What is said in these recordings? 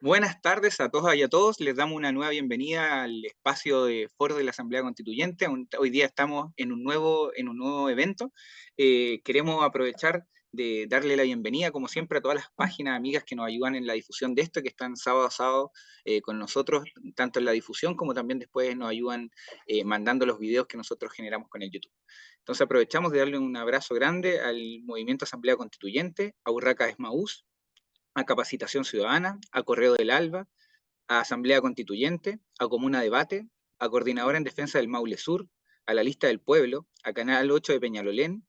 Buenas tardes a todas y a todos. Les damos una nueva bienvenida al espacio de foro de la Asamblea Constituyente. Hoy día estamos en un nuevo evento. Queremos aprovechar de darle la bienvenida, como siempre, a todas las páginas amigas que nos ayudan en la difusión de esto, que están sábado a sábado con nosotros, tanto en la difusión como también después nos ayudan mandando los videos que nosotros generamos con el YouTube. Entonces aprovechamos de darle un abrazo grande al Movimiento Asamblea Constituyente, a Urraca Esmaús, a Capacitación Ciudadana, a Correo del Alba, a Asamblea Constituyente, a Comuna Debate, a Coordinadora en Defensa del Maule Sur, a la Lista del Pueblo, a Canal 8 de Peñalolén,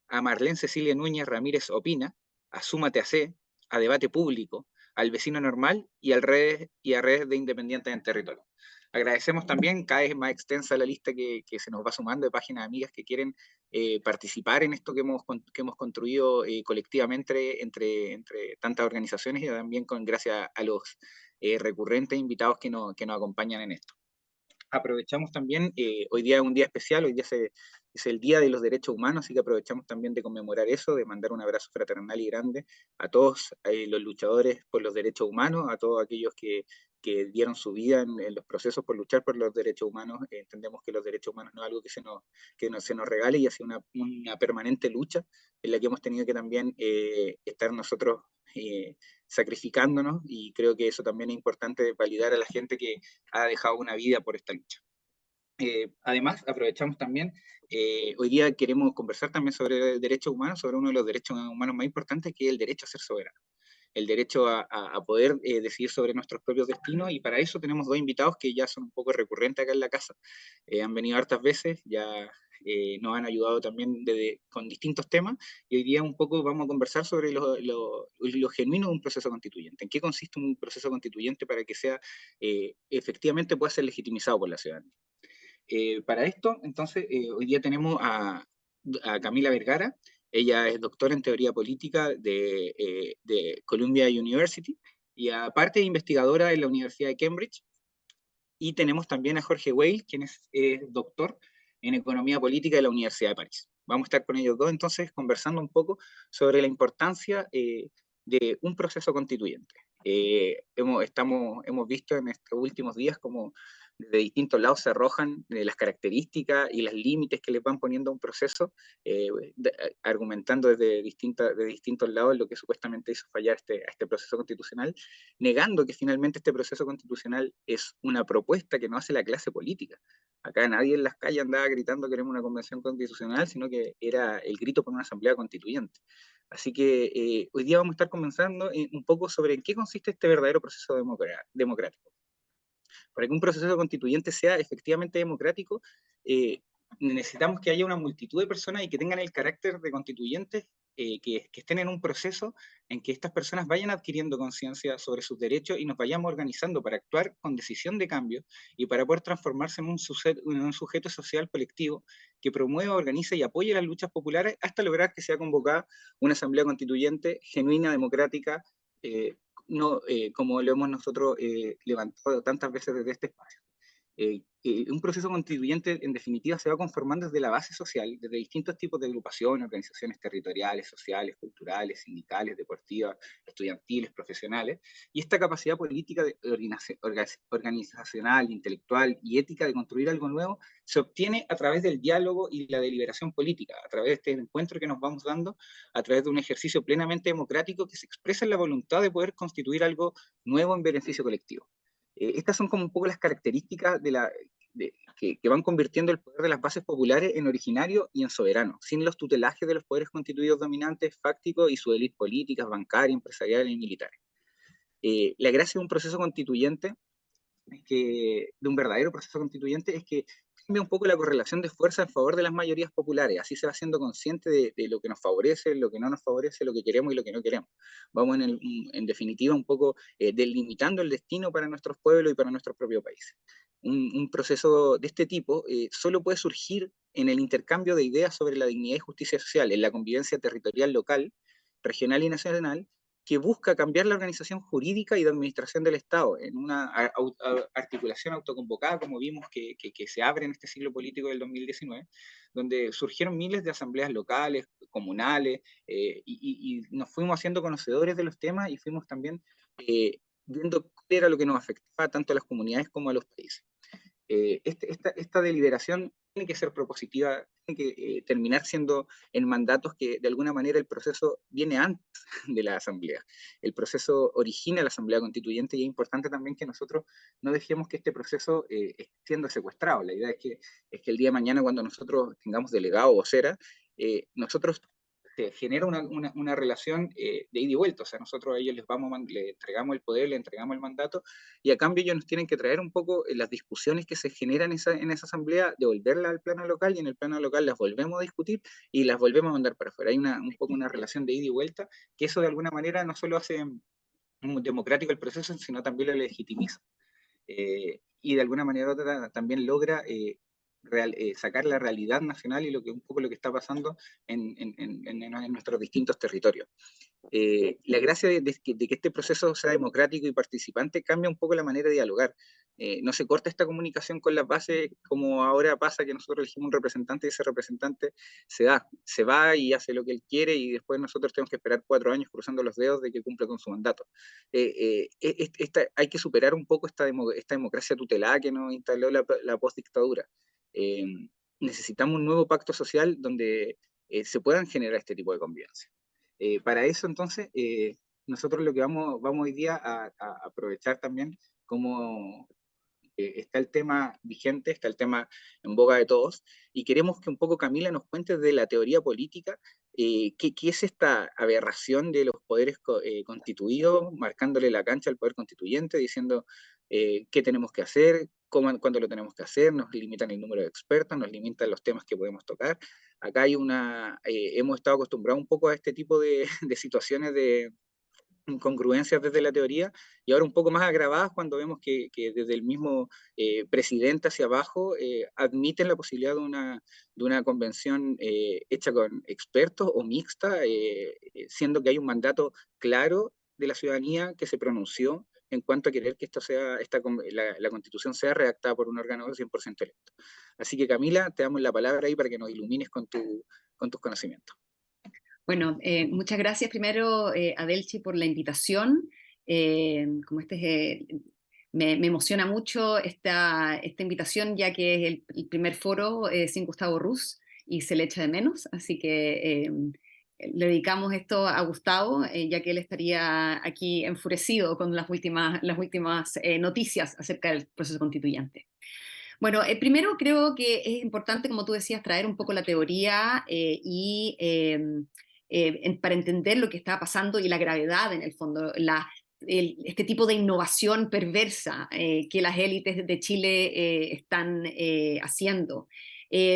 a Marlene Cecilia Núñez Ramírez Opina, a Súmate a C, a Debate Público, al Vecino Normal y a Redes de Independientes en Territorio. Agradecemos también, cada vez más extensa la lista que se nos va sumando de páginas amigas que quieren participar en esto que hemos construido colectivamente entre tantas organizaciones y también gracias a los recurrentes invitados que nos acompañan en esto. Aprovechamos también, hoy día es un día especial, es el Día de los Derechos Humanos, así que aprovechamos también de conmemorar eso, de mandar un abrazo fraternal y grande a todos los luchadores por los derechos humanos, a todos aquellos que dieron su vida en los procesos por luchar por los derechos humanos. Entendemos que los derechos humanos no es algo que se nos regale y ha sido una permanente lucha en la que hemos tenido que también estar nosotros sacrificándonos, y creo que eso también es importante validar a la gente que ha dejado una vida por esta lucha. Además, aprovechamos también, hoy día queremos conversar también sobre derechos humanos, sobre uno de los derechos humanos más importantes, que es el derecho a ser soberano, el derecho a poder decidir sobre nuestros propios destinos, y para eso tenemos dos invitados que ya son un poco recurrentes acá en la casa. Han venido hartas veces, ya nos han ayudado también con distintos temas, y hoy día un poco vamos a conversar sobre lo genuino de un proceso constituyente, en qué consiste un proceso constituyente para que sea efectivamente pueda ser legitimizado por la ciudadanía. Para esto, entonces, hoy día tenemos a Camila Vergara. Ella es doctora en teoría política de Columbia University y aparte investigadora en la Universidad de Cambridge. Y tenemos también a Jorge Weil, quien es doctor en economía política de la Universidad de París. Vamos a estar con ellos dos entonces conversando un poco sobre la importancia de un proceso constituyente. Hemos visto en estos últimos días como de distintos lados se arrojan las características y los límites que les van poniendo a un proceso, argumentando de distintos lados lo que supuestamente hizo fallar a este proceso constitucional, negando que finalmente este proceso constitucional es una propuesta que no hace la clase política. Acá nadie en las calles andaba gritando queremos una convención constitucional, sino que era el grito por una asamblea constituyente. Así que hoy día vamos a estar conversando un poco sobre en qué consiste este verdadero proceso democrático. Para que un proceso constituyente sea efectivamente democrático, eh, necesitamos que haya una multitud de personas y que tengan el carácter de constituyentes, que estén en un proceso en que estas personas vayan adquiriendo conciencia sobre sus derechos y nos vayamos organizando para actuar con decisión de cambio y para poder transformarse en un sujeto social colectivo que promueva, organice y apoye las luchas populares hasta lograr que sea convocada una asamblea constituyente genuina, democrática, no, como lo hemos nosotros levantado tantas veces desde este espacio. Un proceso constituyente, en definitiva, se va conformando desde la base social, desde distintos tipos de agrupaciones, organizaciones territoriales, sociales, culturales, sindicales, deportivas, estudiantiles, profesionales, y esta capacidad política organizacional, intelectual y ética de construir algo nuevo se obtiene a través del diálogo y la deliberación política, a través de este encuentro que nos vamos dando, a través de un ejercicio plenamente democrático que se expresa en la voluntad de poder constituir algo nuevo en beneficio colectivo. Estas son como un poco las características que van convirtiendo el poder de las bases populares en originario y en soberano, sin los tutelajes de los poderes constituidos dominantes, fácticos y su élite políticas, bancarias, empresariales y militares. La gracia de un proceso constituyente de un verdadero proceso constituyente es que cambia un poco la correlación de fuerza en favor de las mayorías populares. Así se va siendo consciente de lo que nos favorece, lo que no nos favorece, lo que queremos y lo que no queremos. Vamos en definitiva un poco delimitando el destino para nuestros pueblos y para nuestros propios países. Un proceso de este tipo solo puede surgir en el intercambio de ideas sobre la dignidad y justicia social, en la convivencia territorial local, regional y nacional, que busca cambiar la organización jurídica y de administración del Estado en una articulación autoconvocada, como vimos que se abre en este siglo político del 2019, donde surgieron miles de asambleas locales, comunales, y nos fuimos haciendo conocedores de los temas y fuimos también viendo era lo que nos afectaba tanto a las comunidades como a los países. Esta deliberación tiene que ser propositiva, tiene que terminar siendo en mandatos que de alguna manera el proceso viene antes de la Asamblea. El proceso origina la Asamblea Constituyente y es importante también que nosotros no dejemos que este proceso esté siendo secuestrado. La idea es que el día de mañana, cuando nosotros tengamos delegado o vocera, nosotros se genera una relación de ida y vuelta. O sea, nosotros a ellos le entregamos el poder, le entregamos el mandato, y a cambio ellos nos tienen que traer un poco las discusiones que se generan en esa asamblea, devolverlas al plano local, y en el plano local las volvemos a discutir y las volvemos a mandar para afuera. Hay un poco una relación de ida y vuelta, que eso de alguna manera no solo hace democrático el proceso, sino también lo legitimiza. Y de alguna manera u otra también logra sacar la realidad nacional y un poco lo que está pasando en nuestros distintos territorios. La gracia de que este proceso sea democrático y participante cambia un poco la manera de dialogar. No se corta esta comunicación con las bases como ahora pasa, que nosotros elegimos un representante y ese representante se va y hace lo que él quiere, y después nosotros tenemos que esperar 4 años cruzando los dedos de que cumpla con su mandato. Hay que superar un poco esta democracia tutelada que nos instaló la postdictadura. Necesitamos un nuevo pacto social donde se puedan generar este tipo de convivencia. Para eso, entonces, nosotros lo que vamos hoy día a aprovechar también, como está el tema vigente, está el tema en boga de todos, y queremos que un poco Camila nos cuente de la teoría política, qué es esta aberración de los poderes constituidos, marcándole la cancha al poder constituyente, diciendo qué tenemos que hacer, cuándo lo tenemos que hacer, nos limitan el número de expertos, nos limitan los temas que podemos tocar. Acá hemos estado acostumbrados un poco a este tipo de situaciones de incongruencias desde la teoría, y ahora un poco más agravadas cuando vemos que desde el mismo presidente hacia abajo admiten la posibilidad de una convención hecha con expertos o mixta, siendo que hay un mandato claro de la ciudadanía que se pronunció en cuanto a querer que la Constitución sea redactada por un órgano 100% electo. Así que, Camila, te damos la palabra ahí para que nos ilumines con tus conocimientos. Bueno, muchas gracias primero, Adelchi, por la invitación. Como me emociona mucho esta invitación, ya que es el primer foro sin Gustavo Ruz y se le echa de menos, así que le dedicamos esto a Gustavo, ya que él estaría aquí enfurecido con las últimas noticias acerca del proceso constituyente. Bueno, primero creo que es importante, como tú decías, traer un poco la teoría para entender lo que está pasando y la gravedad, en el fondo, este tipo de innovación perversa que las élites de Chile están haciendo.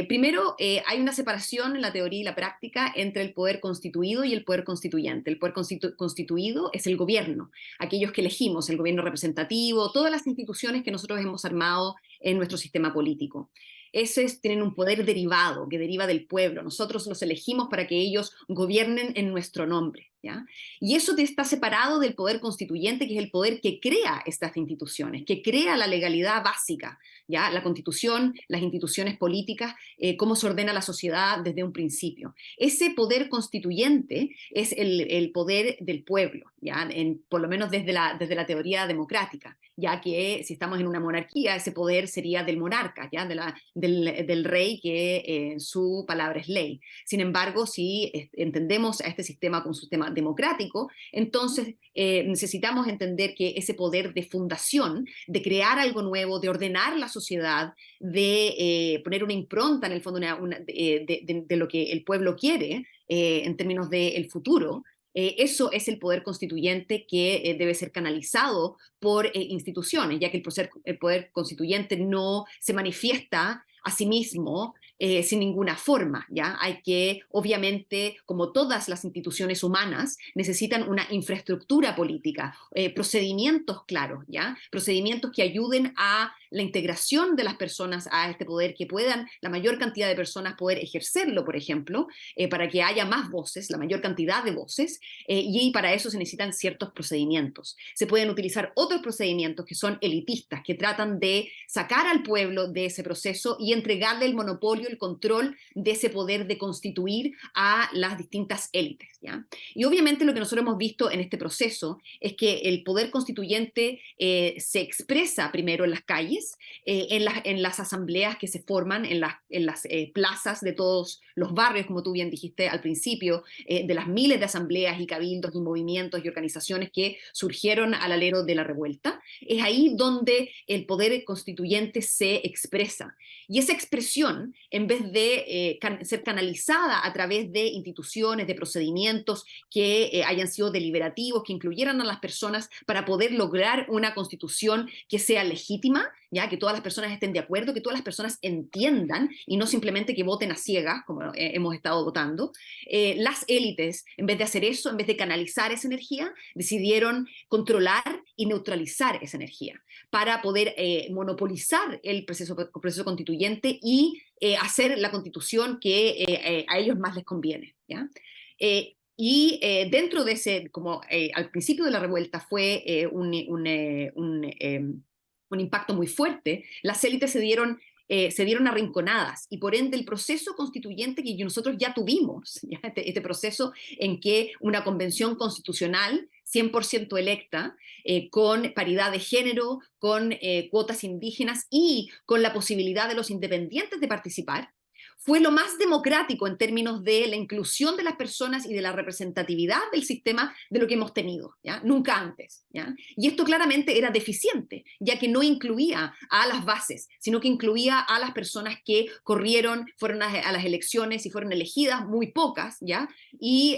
Primero, hay una separación en la teoría y la práctica entre el poder constituido y el poder constituyente. El poder constituido es el gobierno, aquellos que elegimos, el gobierno representativo, todas las instituciones que nosotros hemos armado en nuestro sistema político. Esos tienen un poder derivado, que deriva del pueblo. Nosotros los elegimos para que ellos gobiernen en nuestro nombre, ¿ya? Y eso está separado del poder constituyente, que es el poder que crea estas instituciones, que crea la legalidad básica, ¿ya? La Constitución, las instituciones políticas, cómo se ordena la sociedad desde un principio. Ese poder constituyente es el poder del pueblo, ¿ya? Por lo menos desde la teoría democrática, ya que si estamos en una monarquía, ese poder sería del monarca, ¿ya? Del rey, que su palabra es ley. Sin embargo, si entendemos a este sistema como un sistema democrático, entonces necesitamos entender que ese poder de fundación, de crear algo nuevo, de ordenar la sociedad, de poner una impronta en el fondo de lo que el pueblo quiere en términos del futuro, eso es el poder constituyente que debe ser canalizado por instituciones, ya que el poder constituyente no se manifiesta a sí mismo sin ninguna forma, ¿ya? Hay que, obviamente, como todas las instituciones humanas, necesitan una infraestructura política, procedimientos claros, ¿ya? Procedimientos que ayuden a la integración de las personas a este poder, que puedan la mayor cantidad de personas poder ejercerlo, por ejemplo, para que haya más voces, la mayor cantidad de voces, y para eso se necesitan ciertos procedimientos. Se pueden utilizar otros procedimientos que son elitistas, que tratan de sacar al pueblo de ese proceso y entregarle el monopolio el control de ese poder de constituir a las distintas élites, ¿ya? Y obviamente lo que nosotros hemos visto en este proceso es que el poder constituyente se expresa primero en las calles, en las asambleas que se forman en las plazas de todos los barrios, como tú bien dijiste al principio, de las miles de asambleas y cabildos y movimientos y organizaciones que surgieron al alero de la revuelta. Es ahí donde el poder constituyente se expresa. Y esa expresión, en vez de ser canalizada a través de instituciones, de procedimientos que hayan sido deliberativos, que incluyeran a las personas para poder lograr una constitución que sea legítima, ya que todas las personas estén de acuerdo, que todas las personas entiendan y no simplemente que voten a ciegas, como hemos estado votando, las élites, en vez de hacer eso, en vez de canalizar esa energía, decidieron controlar y neutralizar esa energía para poder monopolizar el proceso constituyente y hacer la constitución que a ellos más les conviene, ¿ya? Dentro de ese, como al principio de la revuelta fue un impacto muy fuerte, las élites se vieron arrinconadas y por ende el proceso constituyente que nosotros ya tuvimos, ¿ya? Este proceso en que una convención constitucional 100% electa, con paridad de género, con cuotas indígenas y con la posibilidad de los independientes de participar, fue lo más democrático en términos de la inclusión de las personas y de la representatividad del sistema de lo que hemos tenido, ¿ya? Nunca antes, ¿ya? Y esto claramente era deficiente, ya que no incluía a las bases, sino que incluía a las personas que corrieron, fueron a las elecciones y fueron elegidas, muy pocas, ¿ya? Y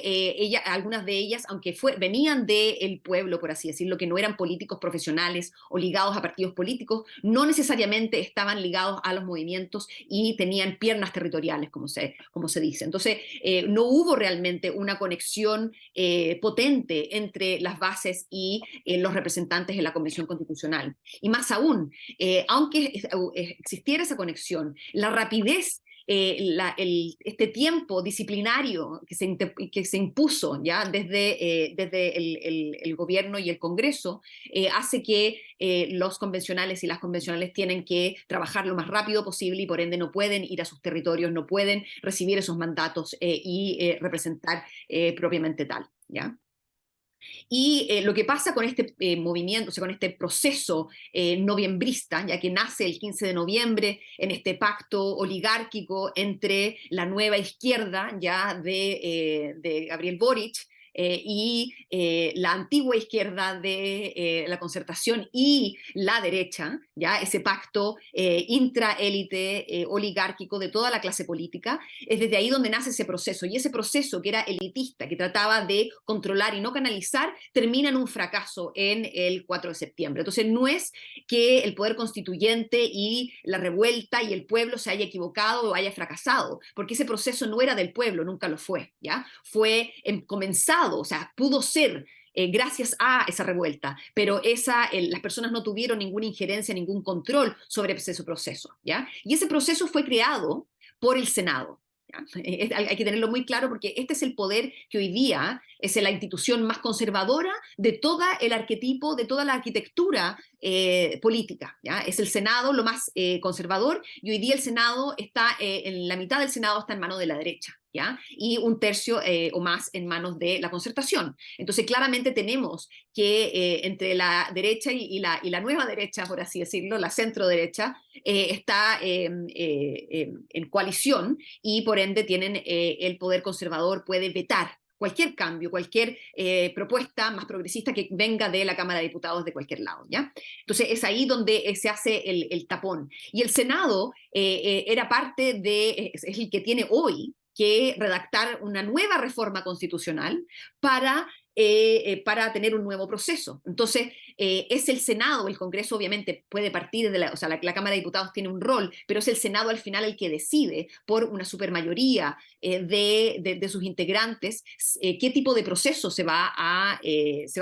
algunas de ellas, aunque venían del pueblo, por así decirlo, que no eran políticos profesionales o ligados a partidos políticos, no necesariamente estaban ligados a los movimientos y tenían piernas territoriales, como se dice. Entonces, no hubo realmente una conexión potente entre las bases y los representantes en la Convención Constitucional. Y más aún, aunque existiera esa conexión, la rapidez, este tiempo disciplinario que se impuso ya desde el gobierno y el Congreso, hace que los convencionales y las convencionales tienen que trabajar lo más rápido posible y por ende no pueden ir a sus territorios, no pueden recibir esos mandatos y representar propiamente tal, ¿ya? Y lo que pasa con este movimiento, o sea, con este proceso noviembrista, ya que nace el 15 de noviembre en este pacto oligárquico entre la nueva izquierda ya de Gabriel Boric, la antigua izquierda de la Concertación y la derecha, ¿ya? Ese pacto intraélite oligárquico de toda la clase política, es desde ahí donde nace ese proceso. Y ese proceso que era elitista, que trataba de controlar y no canalizar, termina en un fracaso en el 4 de septiembre. Entonces no es que el poder constituyente y la revuelta y el pueblo se haya equivocado o haya fracasado, porque ese proceso no era del pueblo, nunca lo fue, ¿ya? Fue comenzado, o sea, pudo ser gracias a esa revuelta, pero las personas no tuvieron ninguna injerencia, ningún control sobre ese proceso, ¿ya? Y ese proceso fue creado por el Senado. ¿Ya? Hay que tenerlo muy claro porque este es el poder que hoy día es la institución más conservadora de todo el arquetipo, de toda la arquitectura política. ¿Ya? Es el Senado lo más conservador y hoy día el Senado está, en la mitad del Senado está en manos de la derecha. ¿Ya? Y un tercio o más en manos de la Concertación. Entonces, claramente tenemos que entre la derecha y la nueva derecha, por así decirlo, la centro derecha, está en coalición y por ende tienen el poder conservador, puede vetar cualquier cambio, cualquier propuesta más progresista que venga de la Cámara de Diputados de cualquier lado, ¿ya? Entonces es ahí donde se hace el tapón. Y el Senado era parte es el que tiene hoy que redactar una nueva reforma constitucional para tener un nuevo proceso. Entonces, es el Senado, el Congreso obviamente puede partir o sea, la Cámara de Diputados tiene un rol, pero es el Senado al final el que decide por una supermayoría de sus integrantes qué tipo de proceso se va a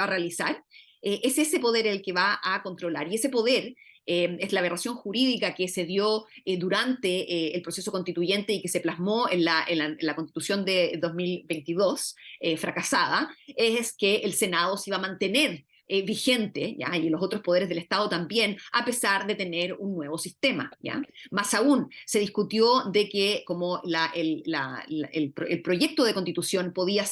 realizar. Es ese poder el que va a controlar y ese poder es la aberración jurídica que se dio durante el proceso constituyente y que se plasmó en la Constitución de 2022, fracasada, es que el Senado se iba a mantener vigente, ¿ya? Y los otros poderes del Estado también, a pesar de tener un nuevo sistema, ¿ya? Más aún, se discutió de que como el proyecto de constitución podría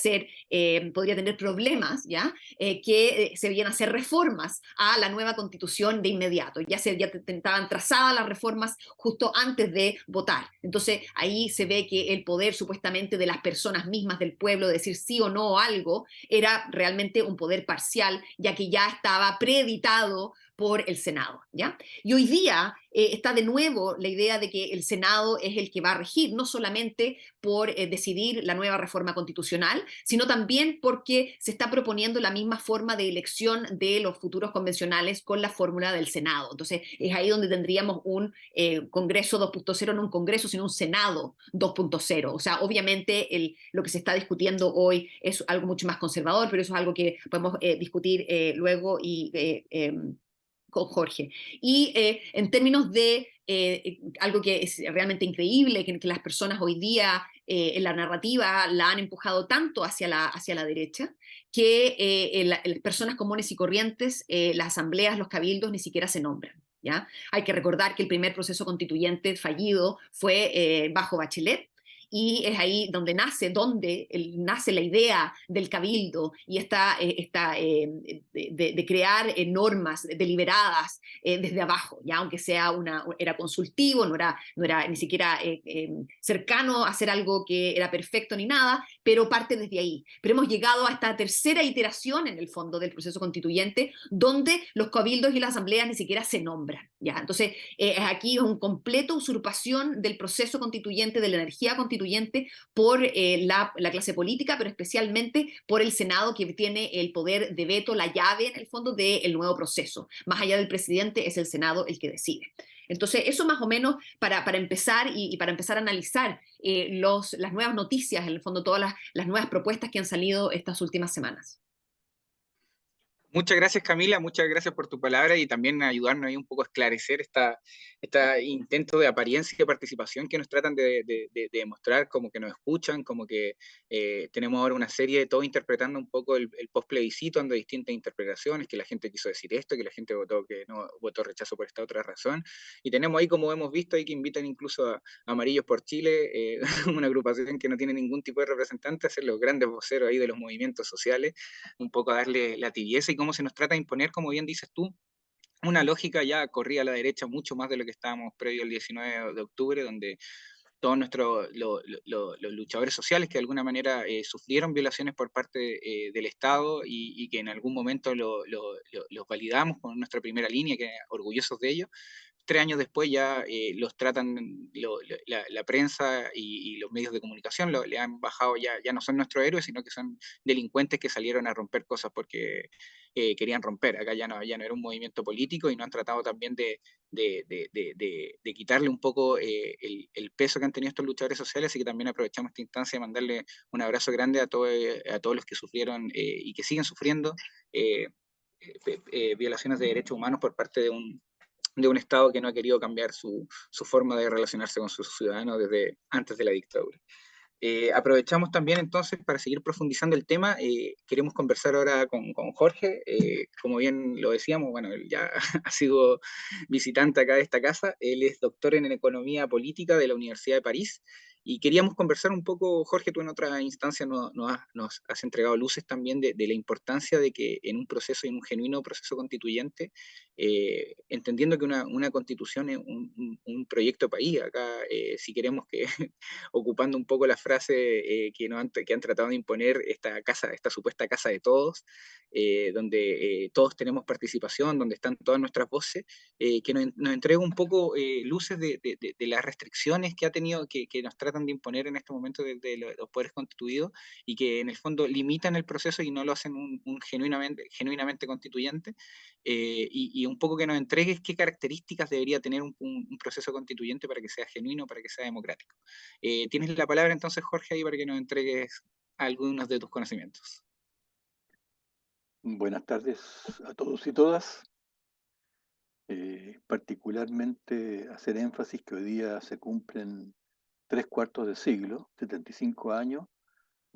tener problemas, ¿ya? Que se debían hacer reformas a la nueva constitución de inmediato. Ya estaban trazadas las reformas justo antes de votar. Entonces ahí se ve que el poder supuestamente de las personas mismas del pueblo, de decir sí o no a algo, era realmente un poder parcial, ya que ya estaba preeditado por el Senado, ¿ya? Y hoy día está de nuevo la idea de que el Senado es el que va a regir, no solamente por decidir la nueva reforma constitucional, sino también porque se está proponiendo la misma forma de elección de los futuros convencionales con la fórmula del Senado. Entonces, es ahí donde tendríamos un Congreso 2.0, no un Congreso, sino un Senado 2.0. O sea, obviamente lo que se está discutiendo hoy es algo mucho más conservador, pero eso es algo que podemos discutir luego y con Jorge. Y en términos de algo que es realmente increíble, que las personas hoy día en la narrativa la han empujado tanto hacia la derecha, que las personas comunes y corrientes, las asambleas, los cabildos, ni siquiera se nombran. ¿Ya? Hay que recordar que el primer proceso constituyente fallido fue bajo Bachelet, y es ahí donde nace la idea del cabildo y de crear normas deliberadas desde abajo, ya aunque era consultivo, no era ni siquiera cercano a hacer algo que era perfecto ni nada, pero parte desde ahí. Pero hemos llegado a esta tercera iteración en el fondo del proceso constituyente, donde los cabildos y las asambleas ni siquiera se nombran, ya. Entonces aquí es una completa usurpación del proceso constituyente, de la energía constituyente por la clase política, pero especialmente por el Senado, que tiene el poder de veto, la llave en el fondo del nuevo proceso. Más allá del presidente, es el Senado el que decide. Entonces, eso más o menos para empezar y para empezar a analizar las nuevas noticias, en el fondo todas las nuevas propuestas que han salido estas últimas semanas. Muchas gracias, Camila, muchas gracias por tu palabra y también ayudarnos ahí un poco a esclarecer esta intento de apariencia y de participación que nos tratan de demostrar, como que nos escuchan, como que tenemos ahora una serie de todos interpretando un poco el post-plebiscito, dando distintas interpretaciones, que la gente quiso decir esto, que la gente votó que no votó rechazo por esta otra razón. Y tenemos ahí, como hemos visto, ahí que invitan incluso a Amarillos por Chile, una agrupación que no tiene ningún tipo de representante, a ser los grandes voceros ahí de los movimientos sociales, un poco a darle la tibieza y cómo se nos trata de imponer, como bien dices tú, una lógica ya corría a la derecha mucho más de lo que estábamos previo al 19 de octubre, donde todos los luchadores sociales que de alguna manera sufrieron violaciones por parte del Estado y que en algún momento los validamos con nuestra primera línea, que orgullosos de ello. 3 años después ya los tratan, la prensa y los medios de comunicación le han bajado, ya no son nuestros héroes, sino que son delincuentes que salieron a romper cosas porque querían romper. Acá ya no era un movimiento político y no han tratado también de quitarle un poco el peso que han tenido estos luchadores sociales, así que también aprovechamos esta instancia de mandarle un abrazo grande a todos los que sufrieron y que siguen sufriendo violaciones de derechos humanos por parte de un Estado que no ha querido cambiar su forma de relacionarse con sus ciudadanos desde antes de la dictadura. Aprovechamos también entonces para seguir profundizando el tema. Queremos conversar ahora con Jorge. Como bien lo decíamos, bueno, él ya ha sido visitante acá de esta casa. Él es doctor en Economía Política de la Universidad de París. Y queríamos conversar un poco, Jorge, tú en otra instancia nos has entregado luces también de la importancia de que en un proceso, en un genuino proceso constituyente, entendiendo que una constitución es un proyecto de país, acá si queremos que ocupando un poco la frase que han tratado de imponer esta casa, esta supuesta casa de todos, donde todos tenemos participación, donde están todas nuestras voces, que nos entrega un poco luces de las restricciones que ha tenido, que nos tratan de imponer en este momento de los poderes constituidos y que en el fondo limitan el proceso y no lo hacen un genuinamente constituyente, y un poco que nos entregues qué características debería tener un proceso constituyente para que sea genuino, para que sea democrático. Tienes la palabra entonces, Jorge, ahí para que nos entregues algunos de tus conocimientos. Buenas tardes a todos y todas. Particularmente hacer énfasis que hoy día se cumplen 3/4 de siglo, 75 años,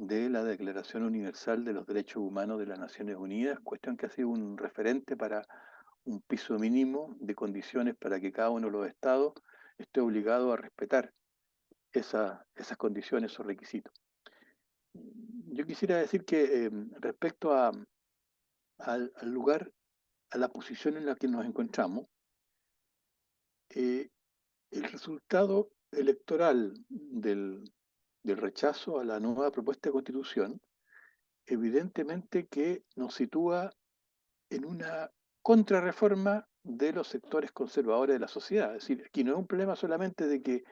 de la Declaración Universal de los Derechos Humanos de las Naciones Unidas, cuestión que ha sido un referente para un piso mínimo de condiciones para que cada uno de los estados esté obligado a respetar esas condiciones o requisitos. Yo quisiera decir que respecto al lugar, a la posición en la que nos encontramos, eh, el resultado electoral del rechazo a la nueva propuesta de constitución, evidentemente que nos sitúa en una contrarreforma de los sectores conservadores de la sociedad. Es decir, aquí no es un problema solamente de que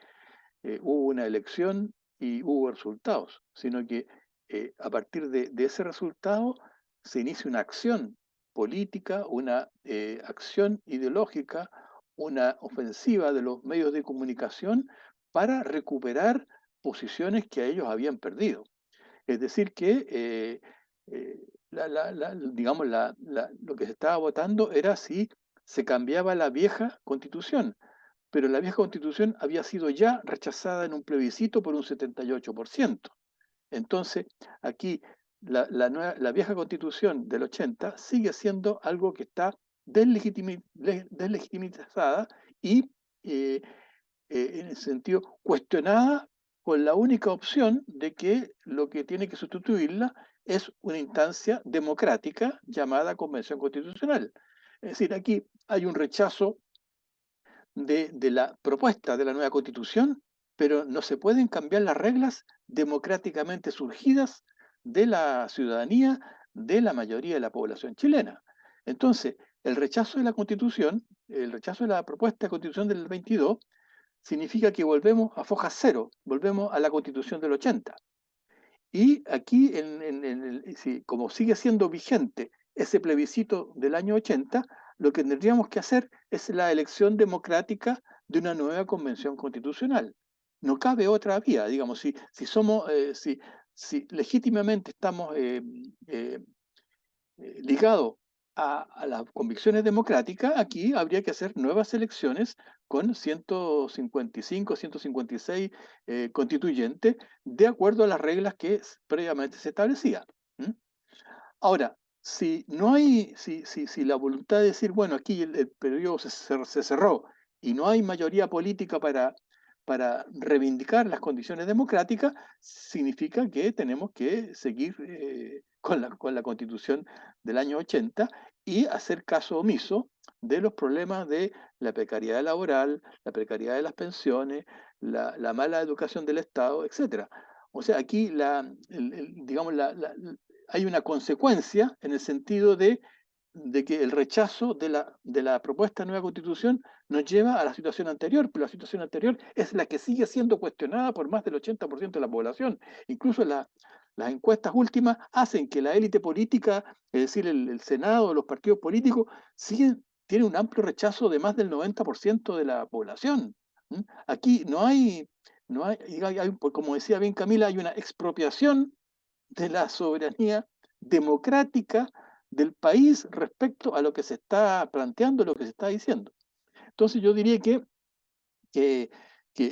hubo una elección y hubo resultados, sino que a partir de ese resultado se inicia una acción política, una acción ideológica, una ofensiva de los medios de comunicación para recuperar posiciones que ellos habían perdido. Es decir, que eh, digamos, lo que se estaba votando era si se cambiaba la vieja constitución, pero la vieja constitución había sido ya rechazada en un plebiscito por un 78%. Entonces, aquí la vieja constitución del 80 sigue siendo algo que está deslegitimizada y eh, en el sentido cuestionada con la única opción de que lo que tiene que sustituirla es una instancia democrática llamada Convención Constitucional. Es decir, aquí hay un rechazo de la propuesta de la nueva constitución, pero no se pueden cambiar las reglas democráticamente surgidas de la ciudadanía, de la mayoría de la población chilena. Entonces, el rechazo de la constitución, el rechazo de la propuesta de constitución del 22, significa que volvemos a foja cero, volvemos a la constitución del 80. Y aquí, como sigue siendo vigente ese plebiscito del año 80, lo que tendríamos que hacer es la elección democrática de una nueva convención constitucional. No cabe otra vía, digamos, si legítimamente estamos ligados a las convicciones democráticas, aquí habría que hacer nuevas elecciones con 155, 156 constituyentes, de acuerdo a las reglas que previamente se establecían. ¿Mm? Ahora, si no hay, si la voluntad de decir, bueno, aquí el periodo se cerró y no hay mayoría política para reivindicar las condiciones democráticas, significa que tenemos que seguir con la constitución del año 80 y hacer caso omiso de los problemas de la precariedad laboral, la precariedad de las pensiones, la mala educación del Estado, etcétera. O sea, aquí digamos, hay una consecuencia en el sentido de que el rechazo de la propuesta de nueva constitución nos lleva a la situación anterior, pero la situación anterior es la que sigue siendo cuestionada por más del 80% de la población. Incluso las encuestas últimas hacen que la élite política, es decir, el Senado, los partidos políticos, tienen un amplio rechazo de más del 90% de la población. ¿Mm? Aquí como decía bien Camila, hay una expropiación de la soberanía democrática del país respecto a lo que se está planteando, lo que se está diciendo. Entonces yo diría que, que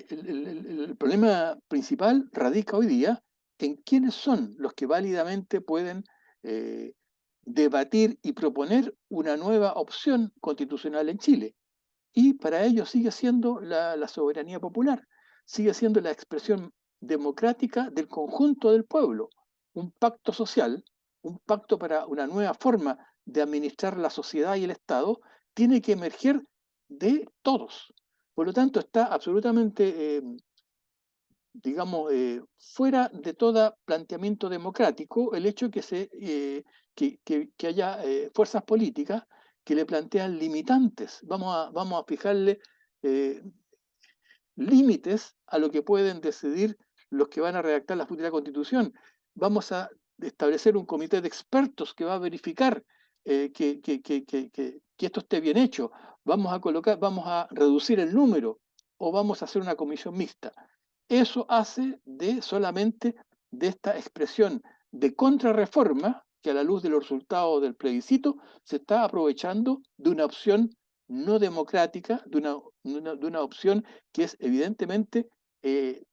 el problema principal radica hoy día en quiénes son los que válidamente pueden eh, debatir y proponer una nueva opción constitucional en Chile. Y para ello sigue siendo la soberanía popular, sigue siendo la expresión democrática del conjunto del pueblo, un pacto social, un pacto para una nueva forma de administrar la sociedad y el Estado, tiene que emerger de todos. Por lo tanto, está absolutamente, digamos, fuera de todo planteamiento democrático el hecho que haya fuerzas políticas que le plantean limitantes. Vamos a fijarle eh, límites a lo que pueden decidir los que van a redactar la futura constitución. Vamos a establecer un comité de expertos que va a verificar que esto esté bien hecho. Vamos a reducir el número o vamos a hacer una comisión mixta. Eso hace solamente de esta expresión de contrarreforma, que a la luz de los resultados del plebiscito se está aprovechando de una opción no democrática, de una opción que es evidentemente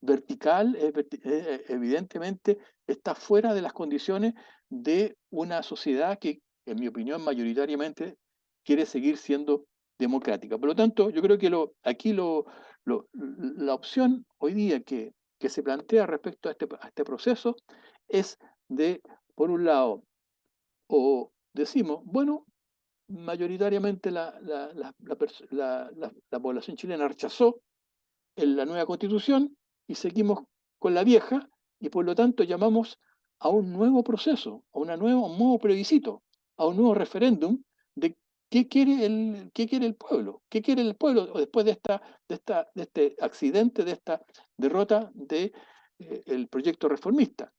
vertical, evidentemente está fuera de las condiciones de una sociedad que, en mi opinión, mayoritariamente quiere seguir siendo democrática. Por lo tanto, yo creo que la opción hoy día que se plantea respecto a este proceso es de, por un lado, o decimos, bueno, mayoritariamente la población chilena rechazó en la nueva constitución y seguimos con la vieja y por lo tanto llamamos a un nuevo proceso, a un nuevo plebiscito, a un nuevo referéndum de qué quiere el pueblo, qué quiere el pueblo después de este accidente, de esta derrota de, el proyecto reformista.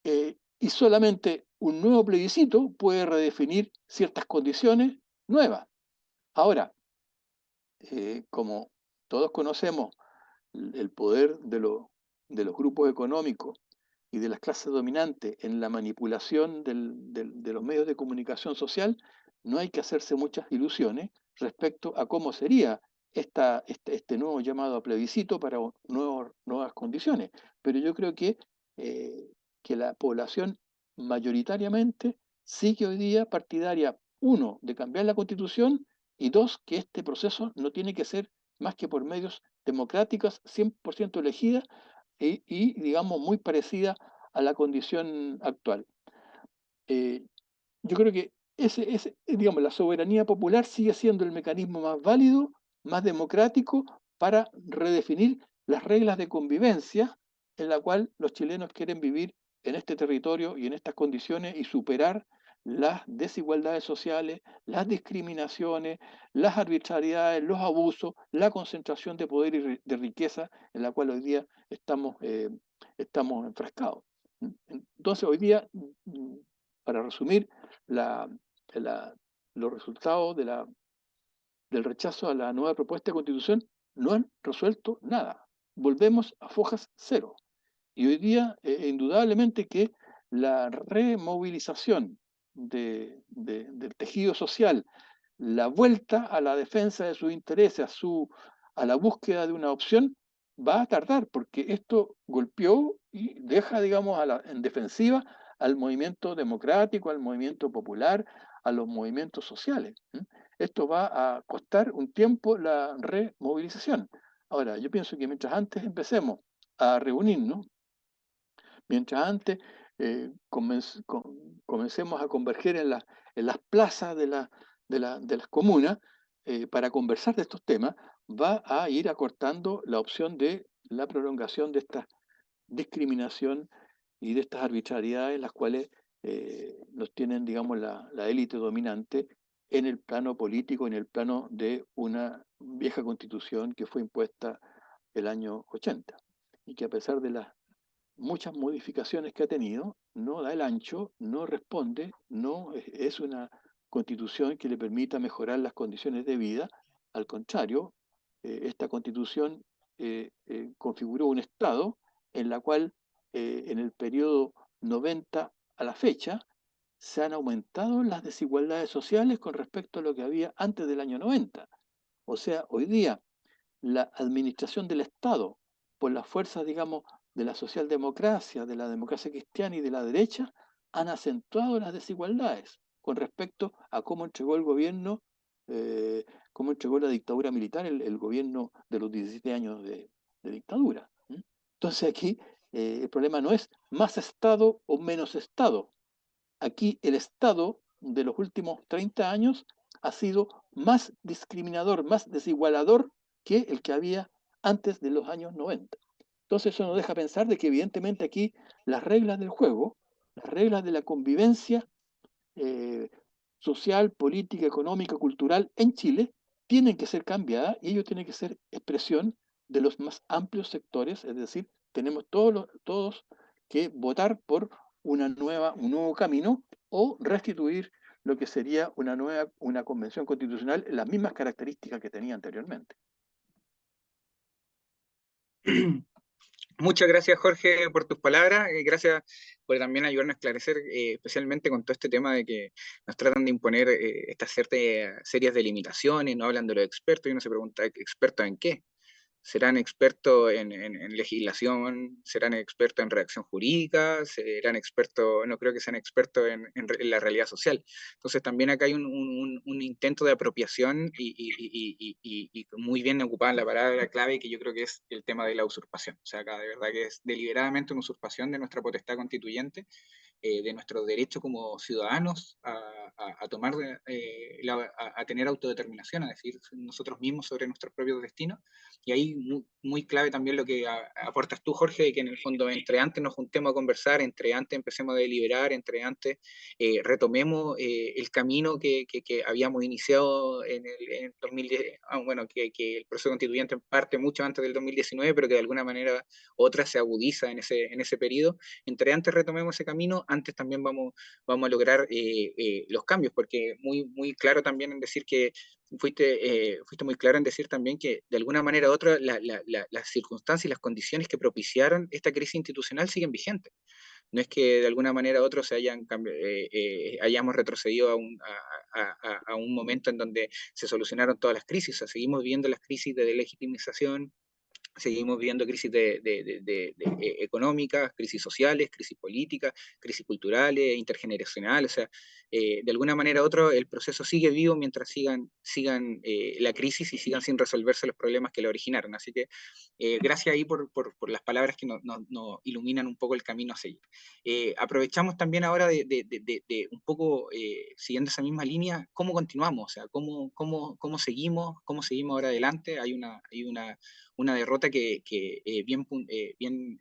Y solamente un nuevo plebiscito puede redefinir ciertas condiciones nuevas. Ahora, como todos conocemos, el poder de los grupos económicos y de las clases dominantes en la manipulación de los medios de comunicación social, no hay que hacerse muchas ilusiones respecto a cómo sería este nuevo llamado a plebiscito para nuevas condiciones. Pero yo creo eh, que la población mayoritariamente sigue hoy día partidaria, uno, de cambiar la constitución y dos, que este proceso no tiene que ser más que por medios democráticas, 100% elegidas digamos, muy parecida a la condición actual. Eh, yo creo que digamos, la soberanía popular sigue siendo el mecanismo más válido, más democrático para redefinir las reglas de convivencia en la cual los chilenos quieren vivir en este territorio y en estas condiciones y superar las desigualdades sociales, las discriminaciones, las arbitrariedades, los abusos, la concentración de poder y de riqueza en la cual hoy día estamos enfrascados. Entonces, hoy día, para resumir, la, la- los resultados del rechazo a la nueva propuesta de constitución no han resuelto nada. Volvemos a fojas cero. Y hoy día, indudablemente que la removilización del tejido social, la vuelta a la defensa de sus intereses, a la búsqueda de una opción, va a tardar, porque esto golpeó y deja, digamos, en defensiva al movimiento democrático, al movimiento popular, a los movimientos sociales. Esto va a costar un tiempo la removilización. Ahora, yo pienso que mientras antes empecemos a reunirnos, mientras antes comencemos a converger en las plazas de las comunas para conversar de estos temas, va a ir acortando la opción de la prolongación de esta discriminación y de estas arbitrariedades, las cuales nos tienen, digamos, la élite dominante en el plano político, en el plano de una vieja constitución que fue impuesta el año 80 y que a pesar de las muchas modificaciones que ha tenido, no da el ancho, no responde, no es una constitución que le permita mejorar las condiciones de vida. Al contrario, esta constitución configuró un Estado en la cual en el periodo 90 a la fecha se han aumentado las desigualdades sociales con respecto a lo que había antes del año 90. O sea, hoy día la administración del Estado por las fuerzas, digamos, de la socialdemocracia, de la democracia cristiana y de la derecha, han acentuado las desigualdades con respecto a cómo entregó el gobierno, cómo entregó la dictadura militar, el gobierno de los 17 años de dictadura. Entonces aquí el problema no es más Estado o menos Estado. Aquí el Estado de los últimos 30 años ha sido más discriminador, más desigualador que el que había antes de los años 90. Entonces eso nos deja pensar de que evidentemente aquí las reglas del juego, las reglas de la convivencia eh, social, política, económica, cultural en Chile tienen que ser cambiadas y ello tiene que ser expresión de los más amplios sectores, es decir, tenemos todos que votar por un nuevo camino o restituir lo que sería una convención constitucional en las mismas características que tenía anteriormente. Muchas gracias, Jorge, por tus palabras. Gracias por también ayudarnos a esclarecer, especialmente con todo este tema de que nos tratan de imponer estas ciertas series de limitaciones, no hablan de los expertos y uno se pregunta, ¿expertos en qué? serán expertos en legislación, serán expertos en redacción jurídica, serán expertos, no creo que sean expertos en la realidad social. Entonces también acá hay un intento de apropiación y muy bien ocupada la palabra clave, que yo creo que es el tema de la usurpación. O sea, acá de verdad que es deliberadamente una usurpación de nuestra potestad constituyente, de nuestro derecho como ciudadanos a tomar, a tener autodeterminación, a decir nosotros mismos sobre nuestros propios destinos. Y ahí muy clave también lo que aportas tú, Jorge, de que en el fondo entre antes nos juntemos a conversar, entre antes empecemos a deliberar, entre antes retomemos el camino que habíamos iniciado en el 2010, bueno, que el proceso constituyente parte mucho antes del 2019, pero que de alguna manera otra se agudiza en ese periodo. Entre antes retomemos ese camino, antes también vamos a lograr los cambios, porque muy claro también en decir que fuiste muy claro en decir también que de alguna manera u otra las circunstancias y las condiciones que propiciaron esta crisis institucional siguen vigentes. No es que de alguna manera u otra hayamos retrocedido a un momento en donde se solucionaron todas las crisis. O sea, seguimos viendo las crisis de delegitimización, seguimos viendo crisis económicas, crisis sociales, crisis políticas, crisis culturales, intergeneracionales. O sea, de alguna manera u otra el proceso sigue vivo mientras sigan la crisis y sigan sin resolverse los problemas que la originaron. Así que gracias ahí por las palabras que nos iluminan un poco el camino a seguir. Aprovechamos también ahora de un poco, siguiendo esa misma línea, cómo continuamos, o sea, cómo seguimos ahora adelante. Hay una derrota que bien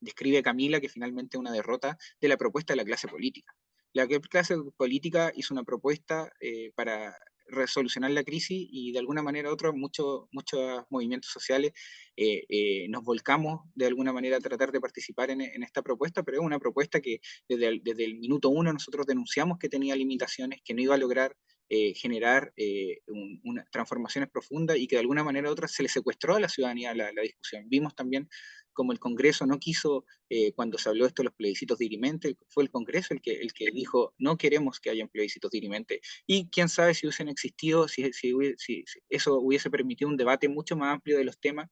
describe Camila, que finalmente es una derrota de la propuesta de la clase política. La clase política hizo una propuesta para resolucionar la crisis y de alguna manera u otra muchos movimientos sociales nos volcamos de alguna manera a tratar de participar en esta propuesta, pero es una propuesta que desde el minuto uno nosotros denunciamos que tenía limitaciones, que no iba a lograr generar unas transformaciones profundas y que de alguna manera u otra se le secuestró a la ciudadanía la discusión. Vimos también como el Congreso no quiso, cuando se habló de esto de los plebiscitos dirimentes, fue el Congreso el que dijo no queremos que hayan plebiscitos dirimentes. Y quién sabe si hubiesen existido, si eso hubiese permitido un debate mucho más amplio de los temas,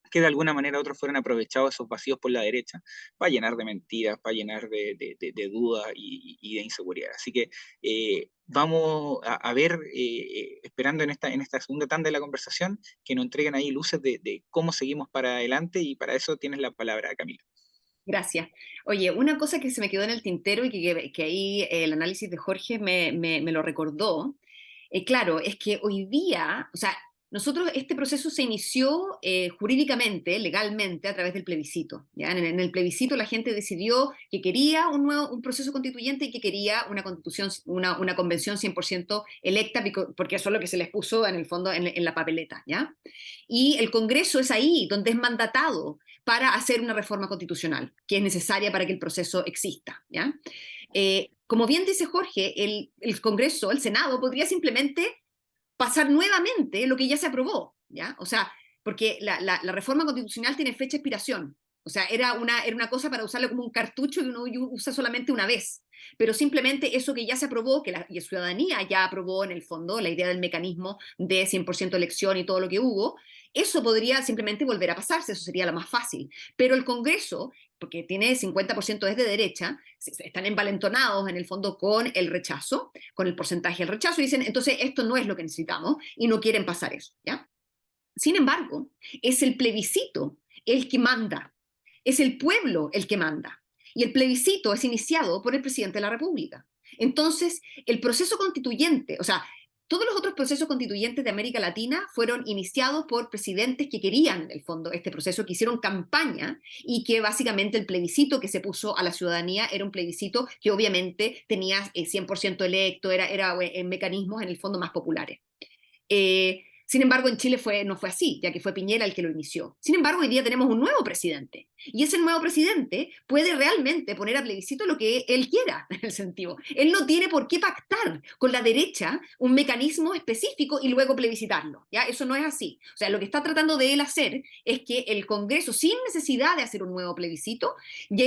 que de alguna manera otros fueron aprovechados esos vacíos por la derecha para llenar de mentiras, para llenar de dudas y de inseguridad. Así que vamos a ver, esperando en esta segunda tanda de la conversación, que nos entreguen ahí luces de cómo seguimos para adelante, y para eso tienes la palabra, Camila. Gracias. Oye, una cosa que se me quedó en el tintero y que ahí el análisis de Jorge me lo recordó, claro, es que hoy día, o sea, nosotros, este proceso se inició jurídicamente, legalmente, a través del plebiscito. ¿Ya? En el plebiscito la gente decidió que quería un proceso constituyente y que quería una constitución, una convención 100% electa, porque eso es lo que se les puso en el fondo en la papeleta. ¿Ya? Y el Congreso es ahí donde es mandatado para hacer una reforma constitucional, que es necesaria para que el proceso exista. ¿Ya? Como bien dice Jorge, el Congreso, el Senado, podría simplemente pasar nuevamente lo que ya se aprobó, ¿ya? O sea, porque la reforma constitucional tiene fecha de expiración. O sea, era una cosa para usarlo como un cartucho y uno usa solamente una vez. Pero simplemente eso que ya se aprobó, que la ciudadanía ya aprobó en el fondo, la idea del mecanismo de 100% elección y todo lo que hubo, eso podría simplemente volver a pasarse, eso sería lo más fácil. Pero el Congreso, porque tiene 50% es de derecha, están envalentonados en el fondo con el rechazo, con el porcentaje del rechazo, y dicen, entonces esto no es lo que necesitamos, y no quieren pasar eso, ¿ya? Sin embargo, es el plebiscito el que manda, es el pueblo el que manda, y el plebiscito es iniciado por el presidente de la República. Entonces, el proceso constituyente, o sea, todos los otros procesos constituyentes de América Latina fueron iniciados por presidentes que querían, en el fondo, este proceso, que hicieron campaña y que básicamente el plebiscito que se puso a la ciudadanía era un plebiscito que obviamente tenía 100% electo, era en mecanismos en el fondo más populares. Sin embargo, en Chile no fue así, ya que fue Piñera el que lo inició. Sin embargo, hoy día tenemos un nuevo presidente, y ese nuevo presidente puede realmente poner a plebiscito lo que él quiera, en el sentido. Él no tiene por qué pactar con la derecha un mecanismo específico y luego plebiscitarlo, ¿ya? Eso no es así. O sea, lo que está tratando de él hacer es que el Congreso, sin necesidad de hacer un nuevo plebiscito,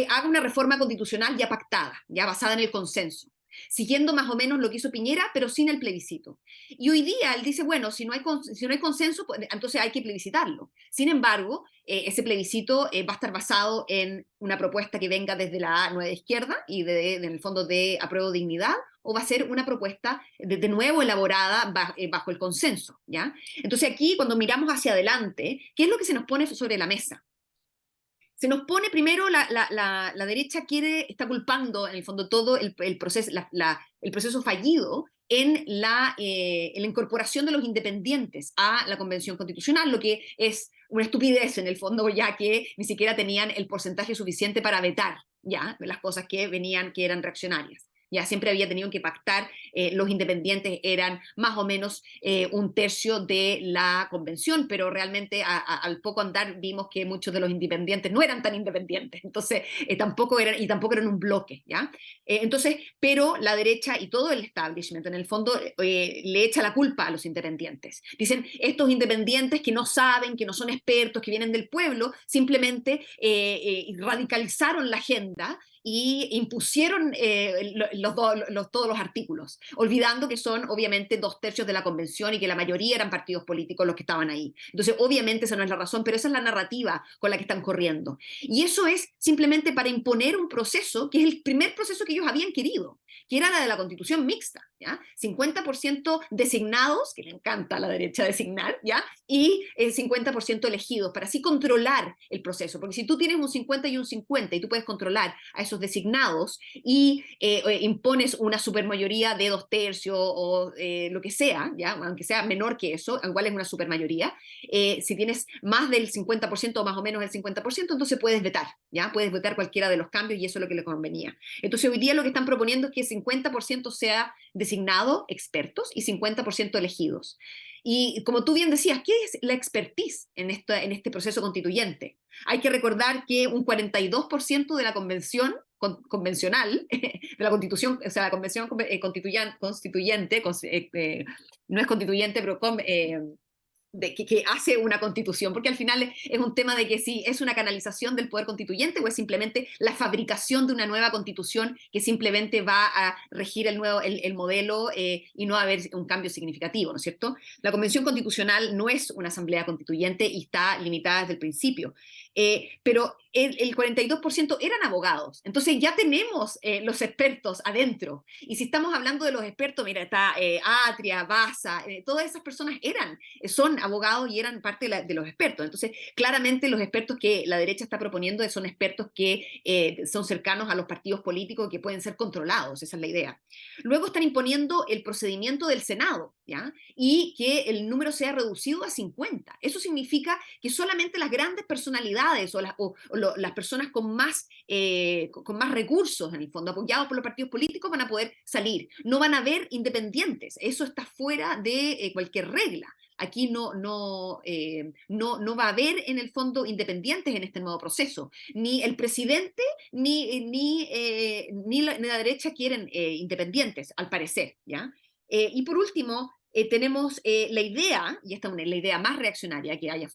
haga una reforma constitucional ya pactada, ya basada en el consenso. siguiendo más o menos lo que hizo Piñera, pero sin el plebiscito. Y hoy día él dice, bueno, si no hay consenso, pues, entonces hay que plebiscitarlo. Sin embargo, ese plebiscito va a estar basado en una propuesta que venga desde la nueva izquierda y en el fondo de apruebo dignidad, o va a ser una propuesta de nuevo elaborada bajo el consenso, ¿ya? Entonces aquí, cuando miramos hacia adelante, ¿qué es lo que se nos pone sobre la mesa? Se nos pone primero, la derecha está culpando en el fondo todo el proceso, el proceso fallido en la incorporación de los independientes a la Convención Constitucional, lo que es una estupidez en el fondo, ya que ni siquiera tenían el porcentaje suficiente para vetar ya las cosas que venían, que eran reaccionarias. Ya siempre había tenido que pactar, los independientes eran más o menos un tercio de la convención, pero realmente al poco andar vimos que muchos de los independientes no eran tan independientes, entonces tampoco eran un bloque, ¿ya? Entonces, pero la derecha y todo el establishment en el fondo le echa la culpa a los independientes. Dicen, estos independientes que no saben, que no son expertos, que vienen del pueblo, simplemente radicalizaron la agenda y impusieron todos los artículos, olvidando que son obviamente 2/3 de la convención y que la mayoría eran partidos políticos los que estaban ahí. Entonces, obviamente esa no es la razón, pero esa es la narrativa con la que están corriendo. Y eso es simplemente para imponer un proceso que es el primer proceso que ellos habían querido, que era la de la constitución mixta, ¿ya? 50% designados, que le encanta a la derecha designar, ¿ya? Y el 50% elegidos, para así controlar el proceso. Porque si tú tienes un 50 y un 50 y tú puedes controlar a esos designados y impones una supermayoría de 2/3 o lo que sea, ¿ya? Aunque sea menor que eso, igual es una supermayoría, si tienes más del 50% o más o menos el 50%, entonces puedes vetar, ¿ya? Puedes vetar cualquiera de los cambios y eso es lo que le convenía. Entonces hoy día lo que están proponiendo es que 50% sea designado expertos y 50% elegidos. Y como tú bien decías, ¿qué es la expertise en este proceso constituyente? Hay que recordar que un 42% de la convención convencional, de la constitución, o sea, la convención constituyente, no es constituyente, pero que hace una constitución, porque al final es un tema de que si es una canalización del poder constituyente o es simplemente la fabricación de una nueva constitución que simplemente va a regir el modelo y no va a haber un cambio significativo, ¿no es cierto? La Convención Constitucional no es una asamblea constituyente y está limitada desde el principio, pero el 42% eran abogados, entonces ya tenemos los expertos adentro, y si estamos hablando de los expertos, mira, está Atria, Baza, todas esas personas son abogados y eran parte de los expertos. Entonces, claramente los expertos que la derecha está proponiendo son expertos que son cercanos a los partidos políticos que pueden ser controlados, esa es la idea. Luego están imponiendo el procedimiento del Senado, ¿ya? Y que el número sea reducido a 50. Eso significa que solamente las grandes personalidades o las personas con más recursos, en el fondo, apoyados por los partidos políticos, van a poder salir. No van a haber independientes. Eso está fuera de cualquier regla. Aquí no va a haber en el fondo independientes en este nuevo proceso. Ni el presidente ni la derecha quieren independientes, al parecer, ¿ya? Y por último, tenemos la idea, y esta es la idea más reaccionaria que hay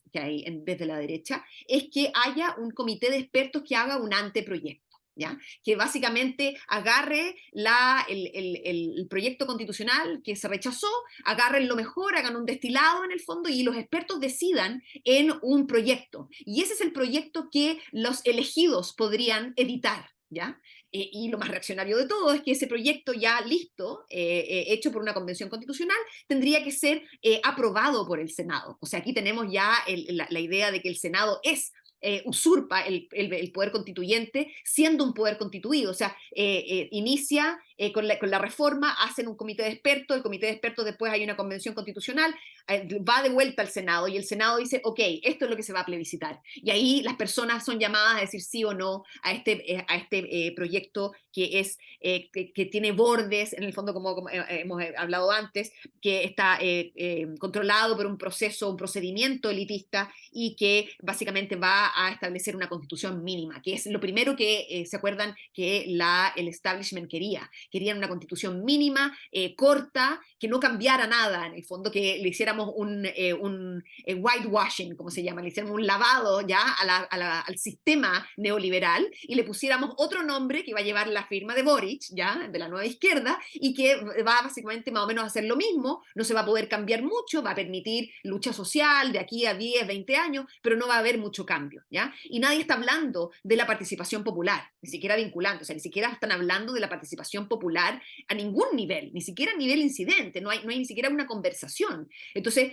desde la derecha, es que haya un comité de expertos que haga un anteproyecto. ¿Ya? Que básicamente agarre el proyecto constitucional que se rechazó, agarren lo mejor, hagan un destilado en el fondo y los expertos decidan en un proyecto. Y ese es el proyecto que los elegidos podrían editar, ¿ya? Y lo más reaccionario de todo es que ese proyecto ya listo, hecho por una convención constitucional, tendría que ser aprobado por el Senado. O sea, aquí tenemos ya la idea de que el Senado usurpa el poder constituyente siendo un poder constituido, o sea, inicia con la reforma, hacen un comité de expertos, el comité de expertos después hay una convención constitucional, va de vuelta al Senado y el Senado dice, ok, esto es lo que se va a plebiscitar. Y ahí las personas son llamadas a decir sí o no a este proyecto que tiene bordes, en el fondo como hemos hablado antes, que está controlado por un procedimiento elitista y que básicamente va a establecer una constitución mínima, que es lo primero que se acuerdan que el establishment quería. querían una constitución mínima, corta, que no cambiara nada, en el fondo, que le hiciéramos un whitewashing, como se llama, le hiciéramos un lavado ya al sistema neoliberal y le pusiéramos otro nombre que va a llevar la firma de Boric, ya, de la nueva izquierda, y que va básicamente más o menos a hacer lo mismo, no se va a poder cambiar mucho, va a permitir lucha social de aquí a 10, 20 años, pero no va a haber mucho cambio, ¿ya? Y nadie está hablando de la participación popular, ni siquiera vinculante, o sea, ni siquiera están hablando de la participación popular a ningún nivel, ni siquiera a nivel incidente, no hay ni siquiera una conversación. Entonces,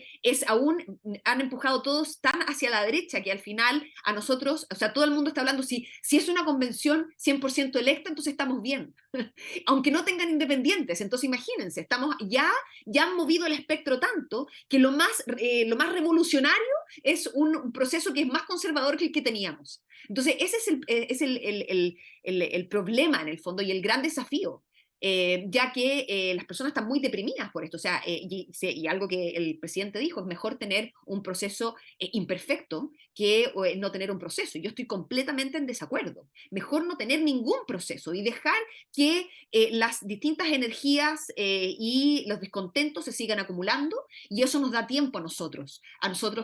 han empujado todos tan hacia la derecha que al final a nosotros, o sea, todo el mundo está hablando, si es una convención 100% electa, entonces estamos bien, aunque no tengan independientes. Entonces, imagínense, ya han movido el espectro tanto que lo más revolucionario es un proceso que es más conservador que el que teníamos. Entonces, ese es el problema en el fondo y el gran desafío. Ya que las personas están muy deprimidas por esto. O sea, y algo que el presidente dijo, es mejor tener un proceso imperfecto que no tener un proceso. Yo estoy completamente en desacuerdo. Mejor no tener ningún proceso y dejar que las distintas energías y los descontentos se sigan acumulando, y eso nos da tiempo a nosotros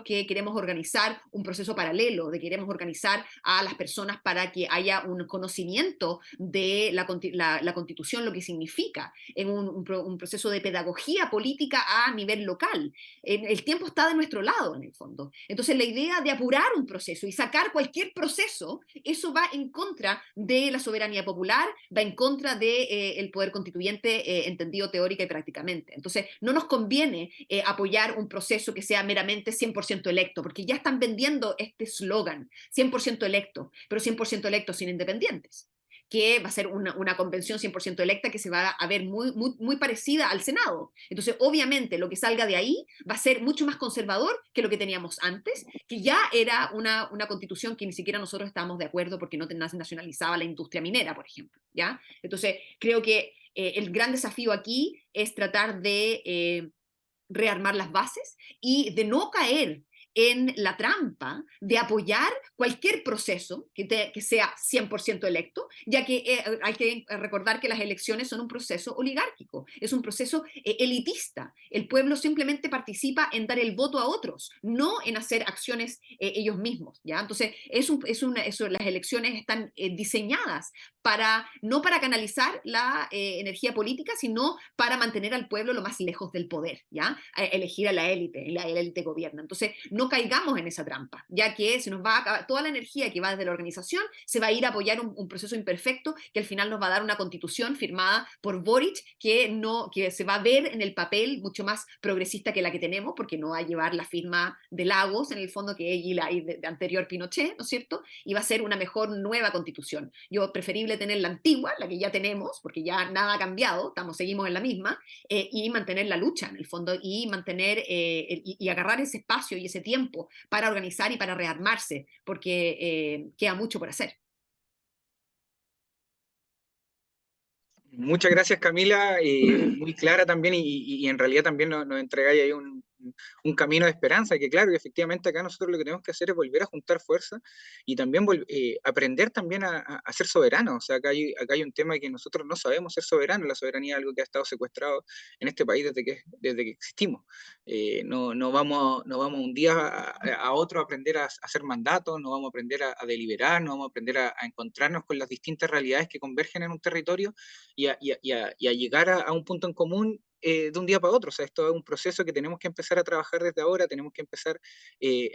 que queremos organizar un proceso paralelo, de queremos organizar a las personas para que haya un conocimiento de la Constitución, lo que significa, en un proceso de pedagogía política a nivel local. El tiempo está de nuestro lado, en el fondo. Entonces, la idea de apurar un proceso y sacar cualquier proceso, eso va en contra de la soberanía popular, va en contra del poder constituyente entendido teórica y prácticamente. Entonces, no nos conviene apoyar un proceso que sea meramente 100% electo, porque ya están vendiendo este eslogan, 100% electo, pero 100% electo sin independientes, que va a ser una convención 100% electa que se va a ver muy parecida al Senado. Entonces, obviamente, lo que salga de ahí va a ser mucho más conservador que lo que teníamos antes, que ya era una constitución que ni siquiera nosotros estábamos de acuerdo porque no nacionalizaba la industria minera, por ejemplo, ¿ya? Entonces, creo que el gran desafío aquí es tratar de rearmar las bases y de no caer en la trampa de apoyar cualquier proceso que sea 100% electo, ya que hay que recordar que las elecciones son un proceso oligárquico, es un proceso elitista. El pueblo simplemente participa en dar el voto a otros, no en hacer acciones ellos mismos, ¿ya? Entonces, las elecciones están diseñadas no para canalizar la energía política, sino para mantener al pueblo lo más lejos del poder, ¿ya? Elegir a la élite, y la élite gobierna. Entonces, no caigamos en esa trampa, ya que se nos va a acabar, toda la energía que va desde la organización se va a ir a apoyar un proceso imperfecto que al final nos va a dar una constitución firmada por Boric que se va a ver en el papel mucho más progresista que la que tenemos, porque no va a llevar la firma de Lagos, en el fondo, que y de anterior Pinochet, ¿no es cierto? Y va a ser una mejor nueva constitución. Yo preferible tener la antigua, la que ya tenemos, porque ya nada ha cambiado, seguimos en la misma, y mantener la lucha, en el fondo, y mantener y agarrar ese espacio y ese tiempo para organizar y para rearmarse, porque queda mucho por hacer. Muchas gracias, Camila, muy clara también y en realidad también nos entregáis ahí un camino de esperanza, que claro, y efectivamente acá nosotros lo que tenemos que hacer es volver a juntar fuerzas y también aprender también a ser soberanos. O sea, acá hay un tema que nosotros no sabemos ser soberanos. La soberanía es algo que ha estado secuestrado en este país desde que existimos. No vamos un día a otro a aprender a hacer mandatos, no vamos a aprender a deliberar, no vamos a aprender a encontrarnos con las distintas realidades que convergen en un territorio y a llegar a un punto en común de un día para otro. O sea, esto es un proceso que tenemos que empezar a trabajar desde ahora, tenemos que empezar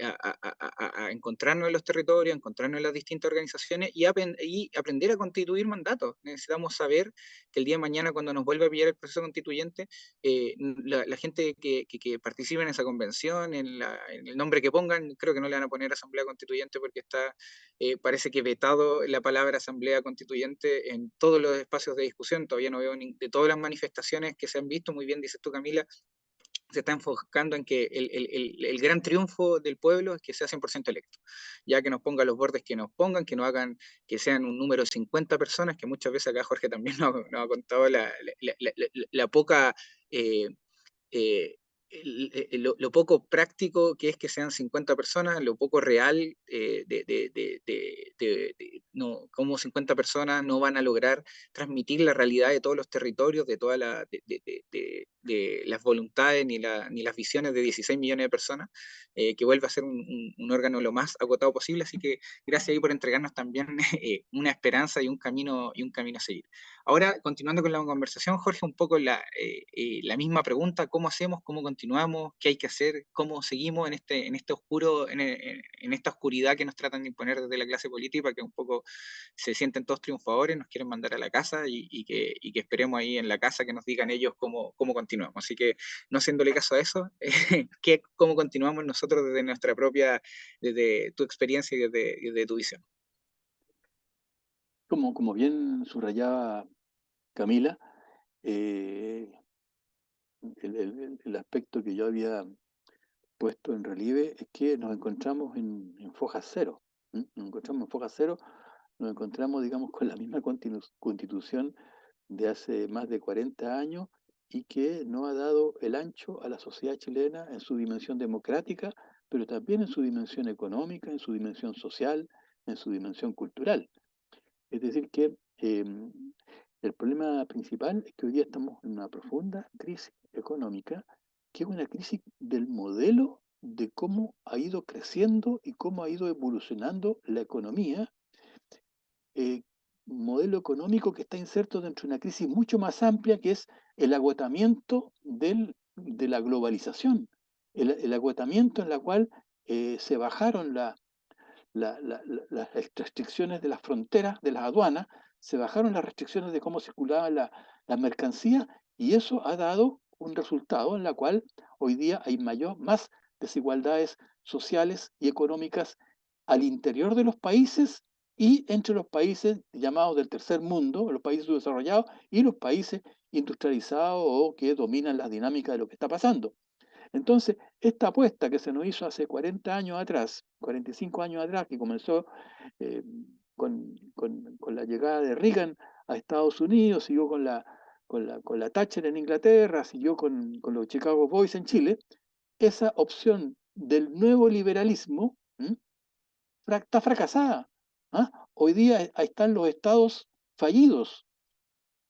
a encontrarnos en los territorios, a encontrarnos en las distintas organizaciones y aprender a constituir mandatos. Necesitamos saber que el día de mañana, cuando nos vuelva a pillar el proceso constituyente, la gente que participe en esa convención, en el nombre que pongan, creo que no le van a poner Asamblea Constituyente porque parece que vetado la palabra Asamblea Constituyente en todos los espacios de discusión. Todavía no veo de todas las manifestaciones que se han visto, muy bien dices tú, Camila, se está enfocando en que el gran triunfo del pueblo es que sea 100% electo, ya que nos ponga los bordes que nos pongan, que no hagan, que sean un número de 50 personas, que muchas veces acá Jorge también nos ha contado la poca... lo poco práctico que es que sean 50 personas, lo poco real no, cómo 50 personas no van a lograr transmitir la realidad de todos los territorios, de todas de las voluntades ni las visiones de 16 millones de personas, que vuelva a ser un órgano lo más agotado posible. Así que gracias ahí por entregarnos también una esperanza y un camino a seguir. Ahora, continuando con la conversación, Jorge, un poco la misma pregunta: ¿cómo hacemos? ¿Cómo continuamos? ¿Qué hay que hacer? ¿Cómo seguimos en este oscuro, en esta oscuridad que nos tratan de imponer desde la clase política, que un poco se sienten todos triunfadores, nos quieren mandar a la casa y que esperemos ahí en la casa que nos digan ellos cómo continuamos? Así que, no haciéndole caso a eso, ¿cómo continuamos nosotros desde nuestra propia, desde tu experiencia y desde tu visión? Como bien subrayaba Camila, eh, el aspecto que yo había puesto en relieve es que nos encontramos en foja cero. ¿M? Nos encontramos en foja cero, nos encontramos, digamos, con la misma constitución de hace más de 40 años y que no ha dado el ancho a la sociedad chilena en su dimensión democrática, pero también en su dimensión económica, en su dimensión social, en su dimensión cultural. Es decir, que el problema principal es que hoy día estamos en una profunda crisis económica, que es una crisis del modelo de cómo ha ido creciendo y cómo ha ido evolucionando la economía, eh, modelo económico que está inserto dentro de una crisis mucho más amplia, que es el agotamiento de la globalización, el agotamiento en la cual se bajaron las restricciones de las fronteras, de las aduanas, se bajaron las restricciones de cómo circulaban las mercancías, y eso ha dado un resultado en la cual hoy día hay más desigualdades sociales y económicas al interior de los países y entre los países llamados del tercer mundo, los países subdesarrollados y los países industrializados o que dominan las dinámicas de lo que está pasando. Entonces, esta apuesta que se nos hizo hace 40 años atrás, 45 años atrás, que comenzó eh, con la llegada de Reagan a Estados Unidos, siguió con la Thatcher en Inglaterra, siguió con los Chicago Boys en Chile, esa opción del nuevo liberalismo está fracasada. ¿Ah? Hoy día ahí están los estados fallidos,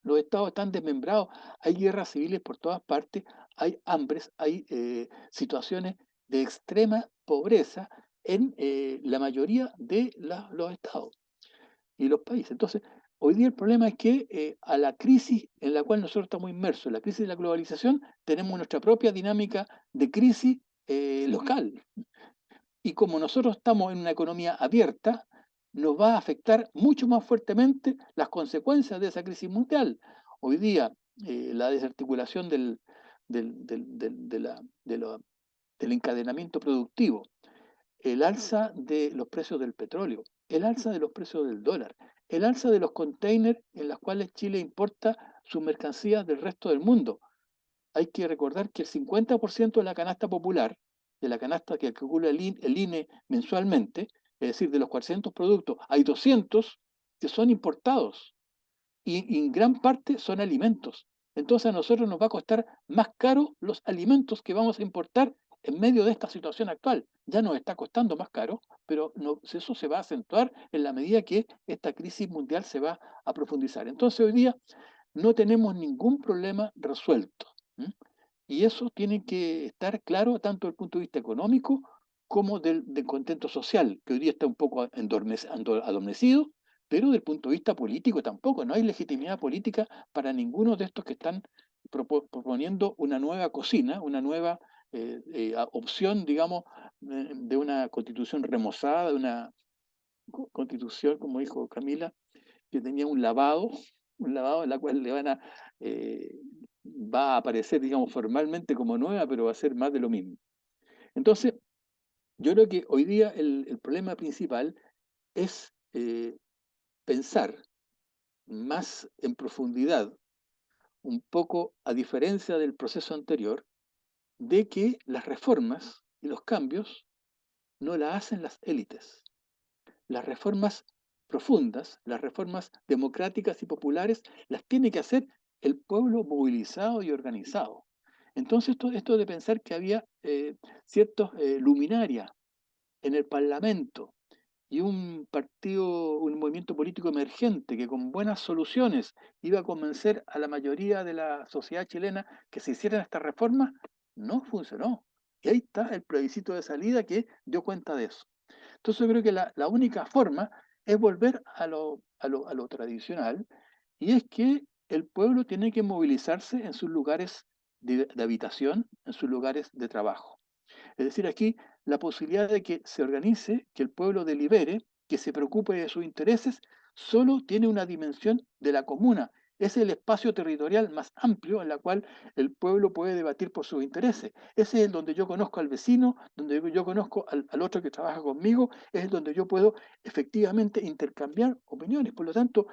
los estados están desmembrados, hay guerras civiles por todas partes, hay hambres, hay situaciones de extrema pobreza en la mayoría de los estados y los países. Entonces, hoy día el problema es que a la crisis en la cual nosotros estamos inmersos, la crisis de la globalización, tenemos nuestra propia dinámica de crisis local. Y como nosotros estamos en una economía abierta, nos va a afectar mucho más fuertemente las consecuencias de esa crisis mundial. Hoy día, la desarticulación del encadenamiento productivo, el alza de los precios del petróleo, el alza de los precios del dólar, el alza de los containers en los cuales Chile importa sus mercancías del resto del mundo. Hay que recordar que el 50% de la canasta popular, de la canasta que calcula el INE mensualmente, es decir, de los 400 productos, hay 200 que son importados y en gran parte son alimentos. Entonces a nosotros nos va a costar más caro los alimentos que vamos a importar en medio de esta situación actual. Ya nos está costando más caro, pero no, eso se va a acentuar en la medida que esta crisis mundial se va a profundizar. Entonces hoy día no tenemos ningún problema resuelto. ¿M? Y eso tiene que estar claro tanto desde el punto de vista económico como del contexto social, que hoy día está un poco adormecido, pero desde el punto de vista político tampoco. No hay legitimidad política para ninguno de estos que están proponiendo una nueva cocina, una nueva opción, digamos, de una constitución remozada, de una constitución, como dijo Camila, que tenía un lavado en la cual eh, va a aparecer, digamos, formalmente como nueva, pero va a ser más de lo mismo. Entonces, yo creo que hoy día el problema principal es pensar más en profundidad, un poco a diferencia del proceso anterior, de que las reformas y los cambios no las hacen las élites. Las reformas profundas, las reformas democráticas y populares, las tiene que hacer el pueblo movilizado y organizado. Entonces esto de pensar que había ciertos luminarias en el Parlamento y un partido, un movimiento político emergente que con buenas soluciones iba a convencer a la mayoría de la sociedad chilena que se hicieran estas reformas, no funcionó. Y ahí está el plebiscito de salida que dio cuenta de eso. Entonces yo creo que la única forma es volver a lo tradicional, y es que el pueblo tiene que movilizarse en sus lugares de habitación, en sus lugares de trabajo. Es decir, aquí la posibilidad de que se organice, que el pueblo delibere, que se preocupe de sus intereses, solo tiene una dimensión de la comuna. Es el espacio territorial más amplio en la cual el pueblo puede debatir por sus intereses. Ese es el donde yo conozco al vecino, donde yo conozco al otro que trabaja conmigo, es el donde yo puedo efectivamente intercambiar opiniones. Por lo tanto,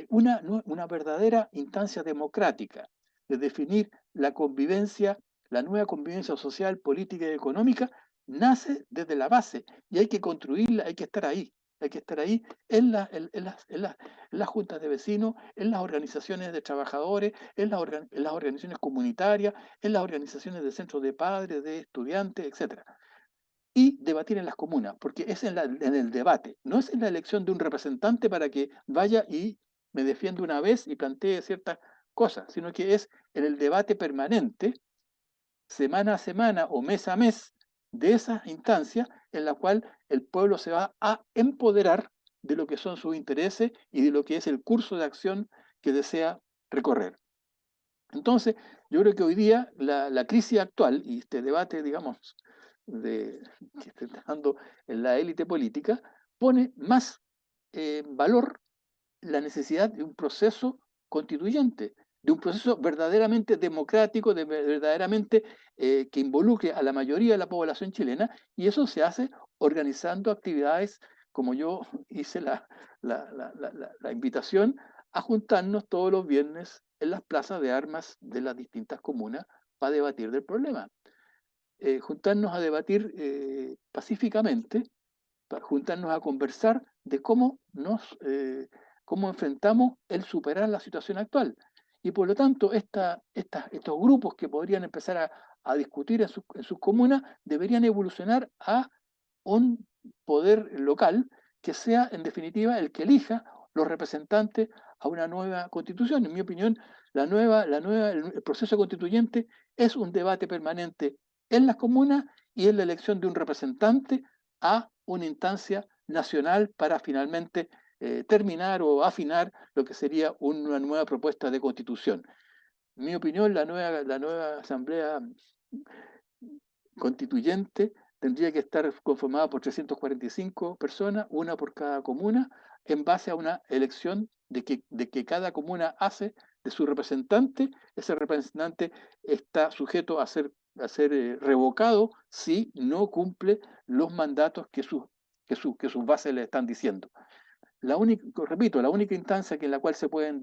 una verdadera instancia democrática de definir la convivencia, la nueva convivencia social, política y económica, nace desde la base y hay que construirla, hay que estar ahí. Hay que estar ahí en las juntas de vecinos, en las organizaciones de trabajadores, en las organizaciones comunitarias, en las organizaciones de centros de padres, de estudiantes, etcétera. Y debatir en las comunas, porque es en el debate, no es en la elección de un representante para que vaya y me defienda una vez y plantee ciertas cosas, sino que es en el debate permanente, semana a semana o mes a mes, de esa instancia en la cual el pueblo se va a empoderar de lo que son sus intereses y de lo que es el curso de acción que desea recorrer. Entonces, yo creo que hoy día la crisis actual y este debate, digamos, que está dando en la élite política, pone más valor la necesidad de un proceso constituyente, de un proceso verdaderamente democrático, verdaderamente que involucre a la mayoría de la población chilena, y eso se hace organizando actividades como yo hice la invitación a juntarnos todos los viernes en las plazas de armas de las distintas comunas para debatir del problema. Juntarnos a debatir pacíficamente, para juntarnos a conversar de cómo enfrentamos el superar la situación actual. Y por lo tanto, estos grupos que podrían empezar a discutir en sus comunas deberían evolucionar a un poder local que sea, en definitiva, el que elija los representantes a una nueva constitución. En mi opinión, el proceso constituyente es un debate permanente en las comunas y en la elección de un representante a una instancia nacional para finalmente terminar o afinar lo que sería una nueva propuesta de constitución. En mi opinión, la nueva asamblea constituyente tendría que estar conformada por 345 personas, una por cada comuna, en base a una elección de que cada comuna hace de su representante. Ese representante está sujeto a ser revocado si no cumple los mandatos que sus bases le están diciendo. Repito, la única instancia en la cual se pueden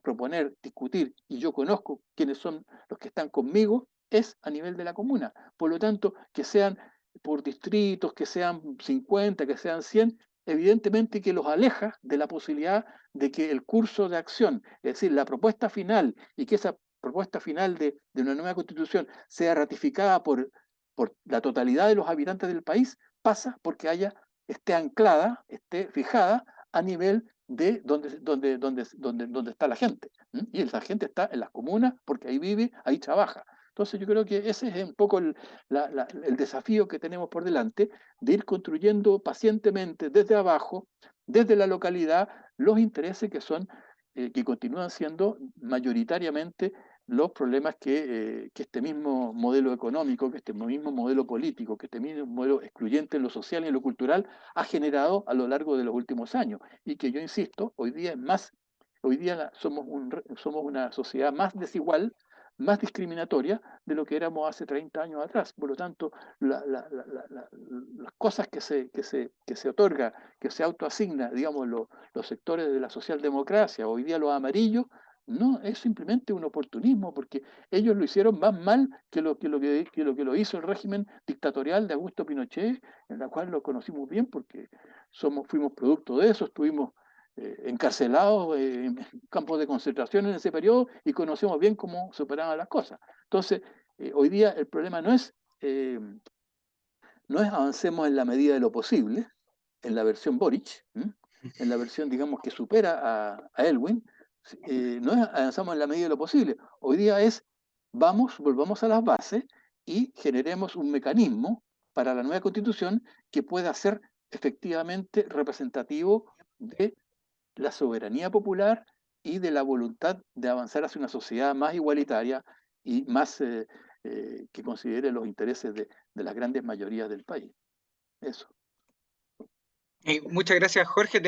proponer, discutir, y yo conozco quiénes son los que están conmigo, es a nivel de la comuna. Por lo tanto, que sean por distritos, que sean 50, que sean 100, evidentemente que los aleja de la posibilidad de que el curso de acción, es decir, la propuesta final, y que esa propuesta final de una nueva constitución sea ratificada por la totalidad de los habitantes del país, pasa porque esté anclada, esté fijada a nivel de donde está la gente. Y la gente está en las comunas porque ahí vive, ahí trabaja. Entonces yo creo que ese es un poco el desafío que tenemos por delante, de ir construyendo pacientemente desde abajo, desde la localidad, los intereses que continúan siendo mayoritariamente los problemas que este mismo modelo económico, que este mismo modelo político, que este mismo modelo excluyente en lo social y en lo cultural ha generado a lo largo de los últimos años. Y que yo insisto, hoy día somos una sociedad más desigual, más discriminatoria de lo que éramos hace 30 años atrás. Por lo tanto, las cosas que se otorga, que se autoasigna, digamos, los sectores de la socialdemocracia, hoy día los amarillos, no, es simplemente un oportunismo, porque ellos lo hicieron más mal que lo hizo el régimen dictatorial de Augusto Pinochet, en la cual lo conocimos bien, porque fuimos producto de eso, estuvimos encarcelados en campos de concentración en ese periodo y conocemos bien cómo se operaban las cosas. Entonces, hoy día el problema no es avancemos en la medida de lo posible, en la versión Boric, ¿m? En la versión, digamos, que supera a Elwin, no es avanzamos en la medida de lo posible. Hoy día es, volvamos a las bases y generemos un mecanismo para la nueva constitución que pueda ser efectivamente representativo de la soberanía popular y de la voluntad de avanzar hacia una sociedad más igualitaria y más que considere los intereses de las grandes mayorías del país. Eso. Muchas gracias, Jorge.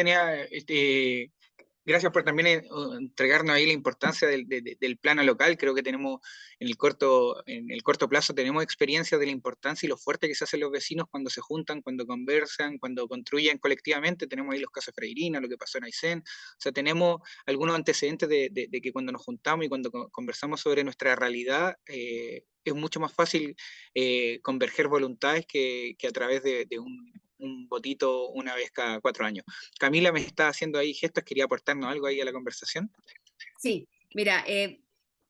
Gracias por también entregarnos ahí la importancia del plano local. Creo que tenemos en el corto plazo tenemos experiencia de la importancia y lo fuerte que se hacen los vecinos cuando se juntan, cuando conversan, cuando construyen colectivamente. Tenemos ahí los casos Freirina, lo que pasó en Aysén. O sea, tenemos algunos antecedentes de que cuando nos juntamos y cuando conversamos sobre nuestra realidad, es mucho más fácil converger voluntades que a través de un votito una vez cada 4 años. Camila me está haciendo ahí gestos, quería aportarnos algo ahí a la conversación. Sí, mira,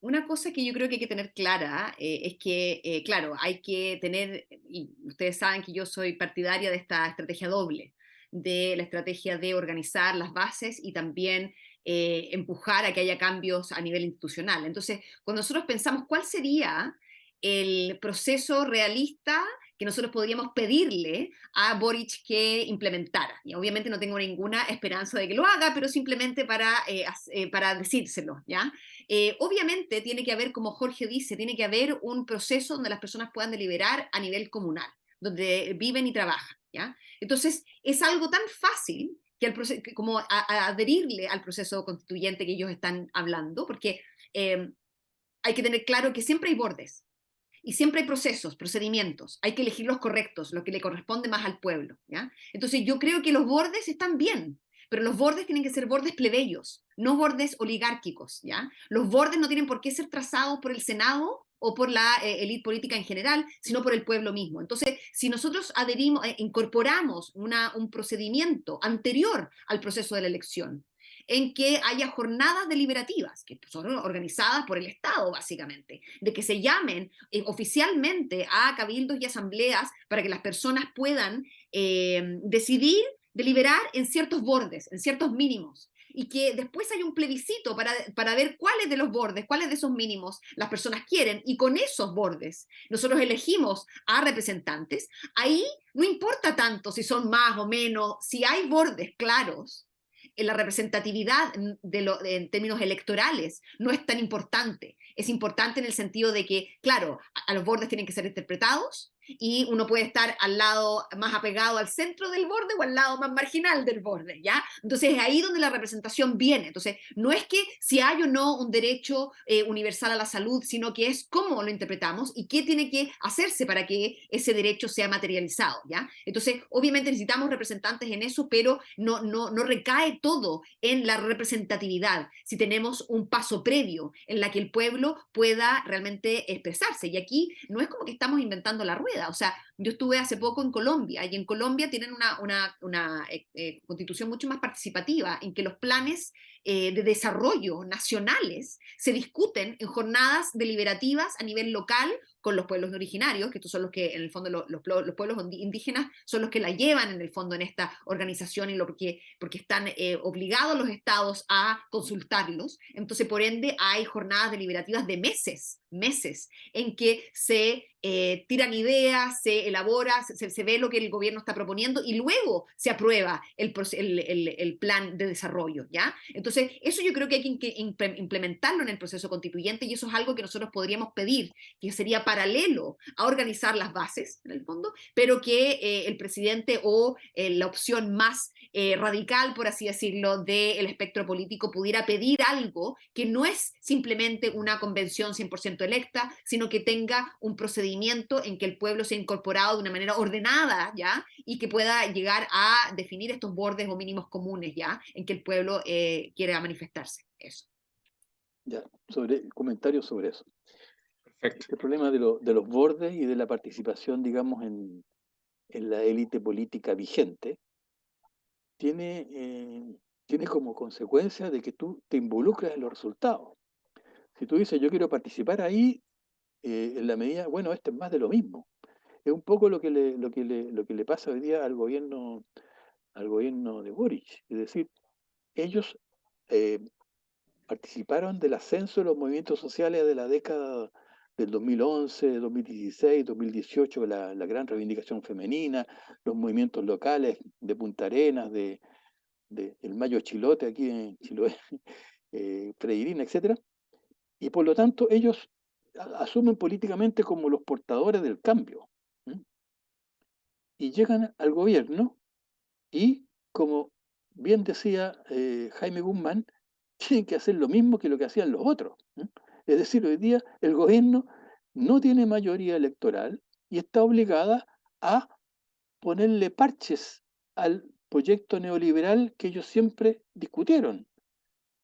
una cosa que yo creo que hay que tener clara es que, claro, hay que tener, y ustedes saben que yo soy partidaria de esta estrategia doble, de la estrategia de organizar las bases y también empujar a que haya cambios a nivel institucional. Entonces, cuando nosotros pensamos cuál sería el proceso realista que nosotros podríamos pedirle a Boric que implementara. Y obviamente no tengo ninguna esperanza de que lo haga, pero simplemente para decírselo, ¿ya? Obviamente tiene que haber, como Jorge dice, tiene que haber un proceso donde las personas puedan deliberar a nivel comunal, donde viven y trabajan, ¿ya? Entonces, es algo tan fácil como adherirle al proceso constituyente que ellos están hablando, porque hay que tener claro que siempre hay bordes, y siempre hay procesos, procedimientos, hay que elegir los correctos, lo que le corresponde más al pueblo, ¿ya? Entonces yo creo que los bordes están bien, pero los bordes tienen que ser bordes plebeyos, no bordes oligárquicos, ¿ya? Los bordes no tienen por qué ser trazados por el Senado o por la élite política en general, sino por el pueblo mismo. Entonces, si nosotros adherimos, incorporamos un procedimiento anterior al proceso de la elección, en que haya jornadas deliberativas, que son organizadas por el Estado, básicamente, de que se llamen oficialmente a cabildos y asambleas para que las personas puedan decidir, deliberar en ciertos bordes, en ciertos mínimos, y que después hay un plebiscito para ver cuáles de los bordes, cuáles de esos mínimos las personas quieren, y con esos bordes nosotros elegimos a representantes. Ahí no importa tanto si son más o menos, si hay bordes claros, en la representatividad en términos electorales no es tan importante. Es importante en el sentido de que, claro, a los bordes tienen que ser interpretados y uno puede estar al lado más apegado al centro del borde o al lado más marginal del borde, ¿ya? Entonces es ahí donde la representación viene. Entonces no es que si hay o no un derecho universal a la salud, sino que es cómo lo interpretamos y qué tiene que hacerse para que ese derecho sea materializado, ¿ya? Entonces obviamente necesitamos representantes en eso, pero no recae todo en la representatividad si tenemos un paso previo en la que el pueblo pueda realmente expresarse. Y aquí no es como que estamos inventando la rueda. O sea, yo estuve hace poco en Colombia y en Colombia tienen una constitución mucho más participativa en que los planes de desarrollo nacionales se discuten en jornadas deliberativas a nivel local con los pueblos originarios, que estos son los que en el fondo los pueblos indígenas son los que la llevan en el fondo en esta organización y porque están obligados los estados a consultarlos. Entonces, por ende, hay jornadas deliberativas de meses, en que se tiran ideas, se elabora, se ve lo que el gobierno está proponiendo y luego se aprueba el plan de desarrollo, ¿ya? Entonces, eso yo creo que hay que implementarlo en el proceso constituyente y eso es algo que nosotros podríamos pedir, que sería paralelo a organizar las bases, en el fondo, pero que el presidente o la opción más radical, por así decirlo, del espectro político pudiera pedir algo que no es simplemente una convención 100% electa, sino que tenga un procedimiento en que el pueblo sea incorporado de una manera ordenada, ¿ya? Y que pueda llegar a definir estos bordes o mínimos comunes, ¿ya? En que el pueblo quiera manifestarse. Eso. Ya, comentarios sobre eso. Perfecto. Este problema de los bordes y de la participación, digamos, en la élite política vigente, tiene como consecuencia de que tú te involucras en los resultados. Si tú dices, yo quiero participar ahí, en la medida, bueno, esto es más de lo mismo. Es un poco lo que le pasa hoy día al gobierno de Boric. Es decir, ellos eh, participaron del ascenso de los movimientos sociales de la década del 2011, 2016, 2018, la gran reivindicación femenina, los movimientos locales de Punta Arenas, de el Mayo Chilote aquí en Chiloé, Freirina, etcétera. Y por lo tanto ellos asumen políticamente como los portadores del cambio. ¿Mm? Y llegan al gobierno y, como bien decía Jaime Guzmán, tienen que hacer lo mismo que lo que hacían los otros. ¿Mm? Es decir, hoy día el gobierno no tiene mayoría electoral y está obligada a ponerle parches al proyecto neoliberal que ellos siempre discutieron.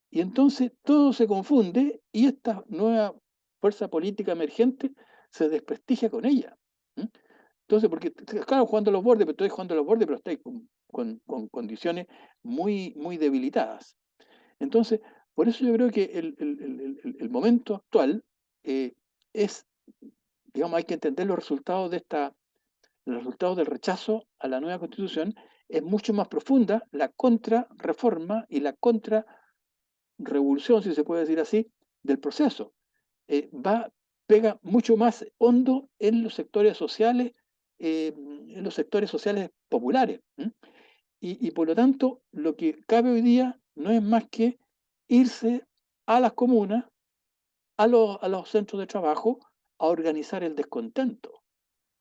Y entonces todo se confunde y esta nueva fuerza política emergente se desprestigia con ella. ¿Mm? Entonces, porque, claro, jugando a los bordes, pero estoy jugando a los bordes, pero estáis con condiciones muy debilitadas. Entonces, por eso yo creo que el momento actual eh, es, digamos, hay que entender los resultados del rechazo a la nueva constitución, es mucho más profunda la contrarreforma y la contrarrevolución, si se puede decir así, del proceso. Pega mucho más hondo en los sectores sociales populares. ¿Mm? Y por lo tanto, lo que cabe hoy día no es más que irse a las comunas, a los centros de trabajo, a organizar el descontento.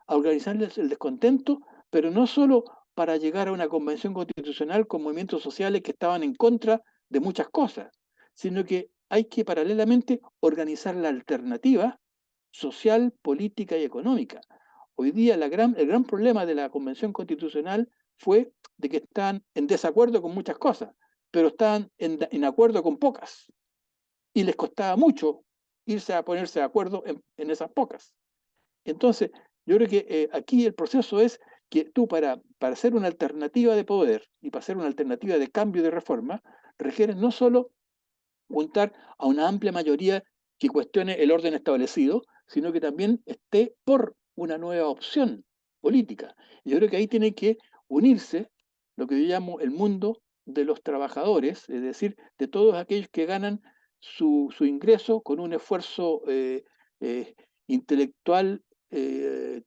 A organizarles el descontento, pero no solo para llegar a una convención constitucional con movimientos sociales que estaban en contra de muchas cosas, sino que hay que paralelamente organizar la alternativa social, política y económica. Hoy día el gran problema de la Convención Constitucional fue de que están en desacuerdo con muchas cosas, pero estaban en acuerdo con pocas. Y les costaba mucho irse a ponerse de acuerdo en esas pocas. Entonces, yo creo que aquí el proceso es que tú para hacer una alternativa de poder y para hacer una alternativa de cambio de reforma, requieres no solo juntar a una amplia mayoría que cuestione el orden establecido, sino que también esté por una nueva opción política. Yo creo que ahí tiene que unirse lo que yo llamo el mundo de los trabajadores, es decir, de todos aquellos que ganan su ingreso con un esfuerzo eh, intelectual,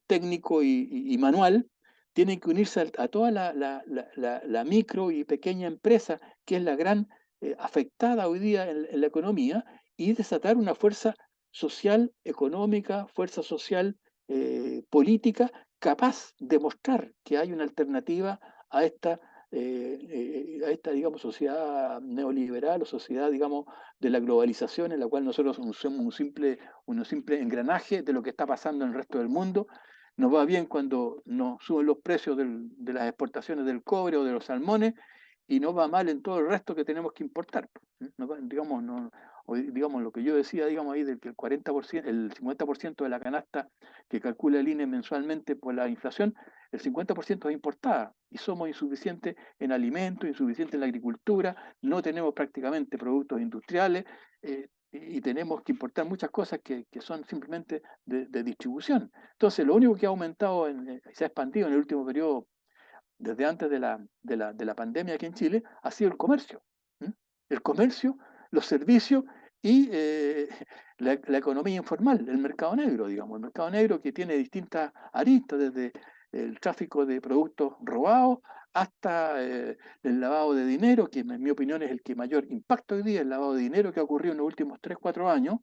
técnico y manual, tienen que unirse a toda la micro y pequeña empresa, que es la gran afectada hoy día en la economía, y desatar una fuerza social, económica, fuerza social, política, capaz de mostrar que hay una alternativa a esta, digamos, sociedad neoliberal o sociedad, digamos, de la globalización, en la cual nosotros somos un simple engranaje de lo que está pasando en el resto del mundo. Nos va bien cuando nos suben los precios de las exportaciones del cobre o de los salmones, y no va mal en todo el resto que tenemos que importar. No, digamos, no, digamos, lo que yo decía, digamos ahí, del que el 40%, el 50% de la canasta que calcula el INE mensualmente por la inflación, el 50% es importada y somos insuficientes en alimentos, insuficientes en la agricultura, no tenemos prácticamente productos industriales, y tenemos que importar muchas cosas que son simplemente de distribución. Entonces, lo único que ha aumentado, se ha expandido en el último periodo desde antes de la pandemia aquí en Chile, ha sido el comercio. ¿Mm? El comercio, los servicios y la economía informal, el mercado negro, digamos, el mercado negro que tiene distintas aristas, desde el tráfico de productos robados hasta el lavado de dinero, que en mi opinión es el que mayor impacto hoy día, el lavado de dinero que ha ocurrido en los últimos 3 4 años.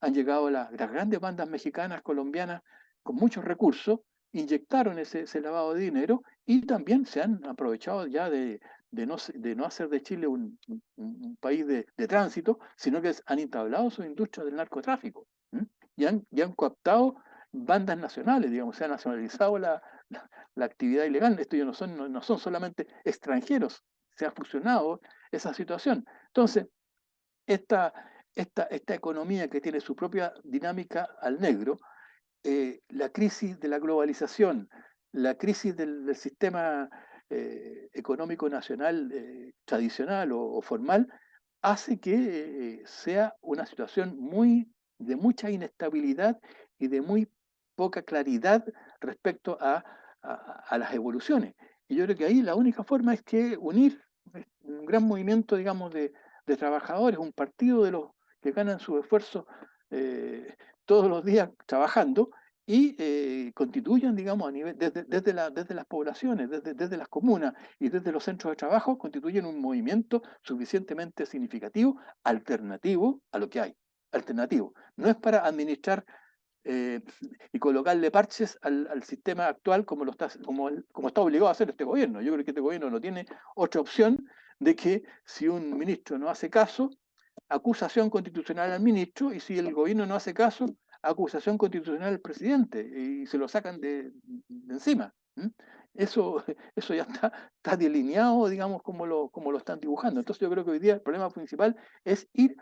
Han llegado las grandes bandas mexicanas, colombianas, con muchos recursos, inyectaron ese lavado de dinero y también se han aprovechado ya de no hacer de Chile un país de tránsito, sino que han entablado su industria del narcotráfico. ¿Mm? Y han cooptado bandas nacionales, digamos, se ha nacionalizado la actividad ilegal. Estos ya no son solamente extranjeros, se ha fusionado esa situación. Entonces, esta, esta economía que tiene su propia dinámica al negro, la crisis de la globalización, la crisis del sistema económico nacional tradicional o formal, hace que sea una situación de mucha inestabilidad y de muy poca claridad respecto a las evoluciones. Y yo creo que ahí la única forma es que unir un gran movimiento, digamos, de trabajadores, un partido de los que ganan su esfuerzo todos los días trabajando y constituyan, digamos, a nivel, desde las poblaciones, desde las comunas y desde los centros de trabajo, constituyen un movimiento suficientemente significativo, alternativo a lo que hay. Alternativo. No es para administrar eh, y colocarle parches al sistema actual como está obligado a hacer este gobierno. Yo creo que este gobierno no tiene otra opción de que si un ministro no hace caso, acusación constitucional al ministro, y si el gobierno no hace caso, acusación constitucional al presidente, y se lo sacan de encima. Eso, eso ya está delineado, digamos, como lo están dibujando. Entonces yo creo que hoy día el problema principal es ir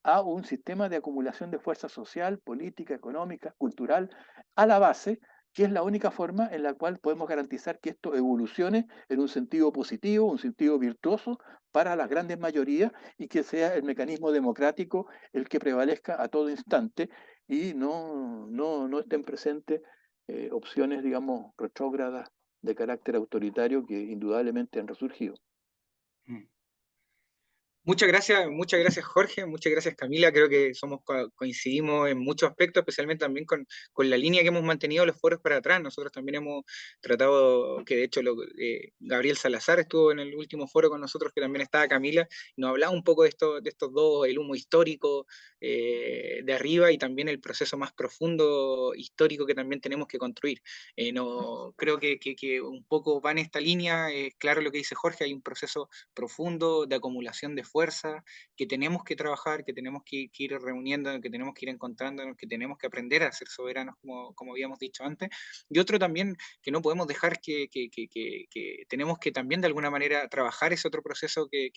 a un sistema de acumulación de fuerza social, política, económica, cultural, a la base, que es la única forma en la cual podemos garantizar que esto evolucione en un sentido positivo, un sentido virtuoso para las grandes mayorías, y que sea el mecanismo democrático el que prevalezca a todo instante y no estén presentes opciones, digamos, retrógradas de carácter autoritario que indudablemente han resurgido. Mm. Muchas gracias Jorge, muchas gracias Camila, creo que coincidimos en muchos aspectos, especialmente también con la línea que hemos mantenido los foros para atrás. Nosotros también hemos tratado, que de hecho Gabriel Salazar estuvo en el último foro con nosotros, que también estaba Camila, y nos hablaba un poco de estos dos, el humo histórico de arriba y también el proceso más profundo histórico que también tenemos que construir. No, creo que un poco va en esta línea, claro lo que dice Jorge, hay un proceso profundo de acumulación de fuerza, que tenemos que trabajar, que tenemos que ir reuniendo, que tenemos que ir encontrándonos, que tenemos que aprender a ser soberanos, como habíamos dicho antes. Y otro también que no podemos dejar que tenemos que también de alguna manera trabajar ese otro proceso que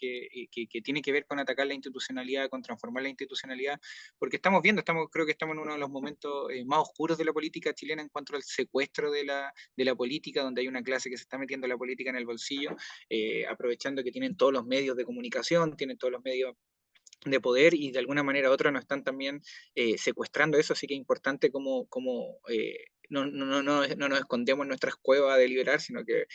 tiene que ver con atacar la institucionalidad, con transformar la institucionalidad, porque creo que estamos en uno de los momentos más oscuros de la política chilena en cuanto al secuestro de la política, donde hay una clase que se está metiendo la política en el bolsillo, aprovechando que tienen todos los medios de comunicación, tienen todos los medios de poder y de alguna manera u otra nos están también secuestrando eso, así que es importante como no nos escondemos en nuestras cuevas a deliberar, sino que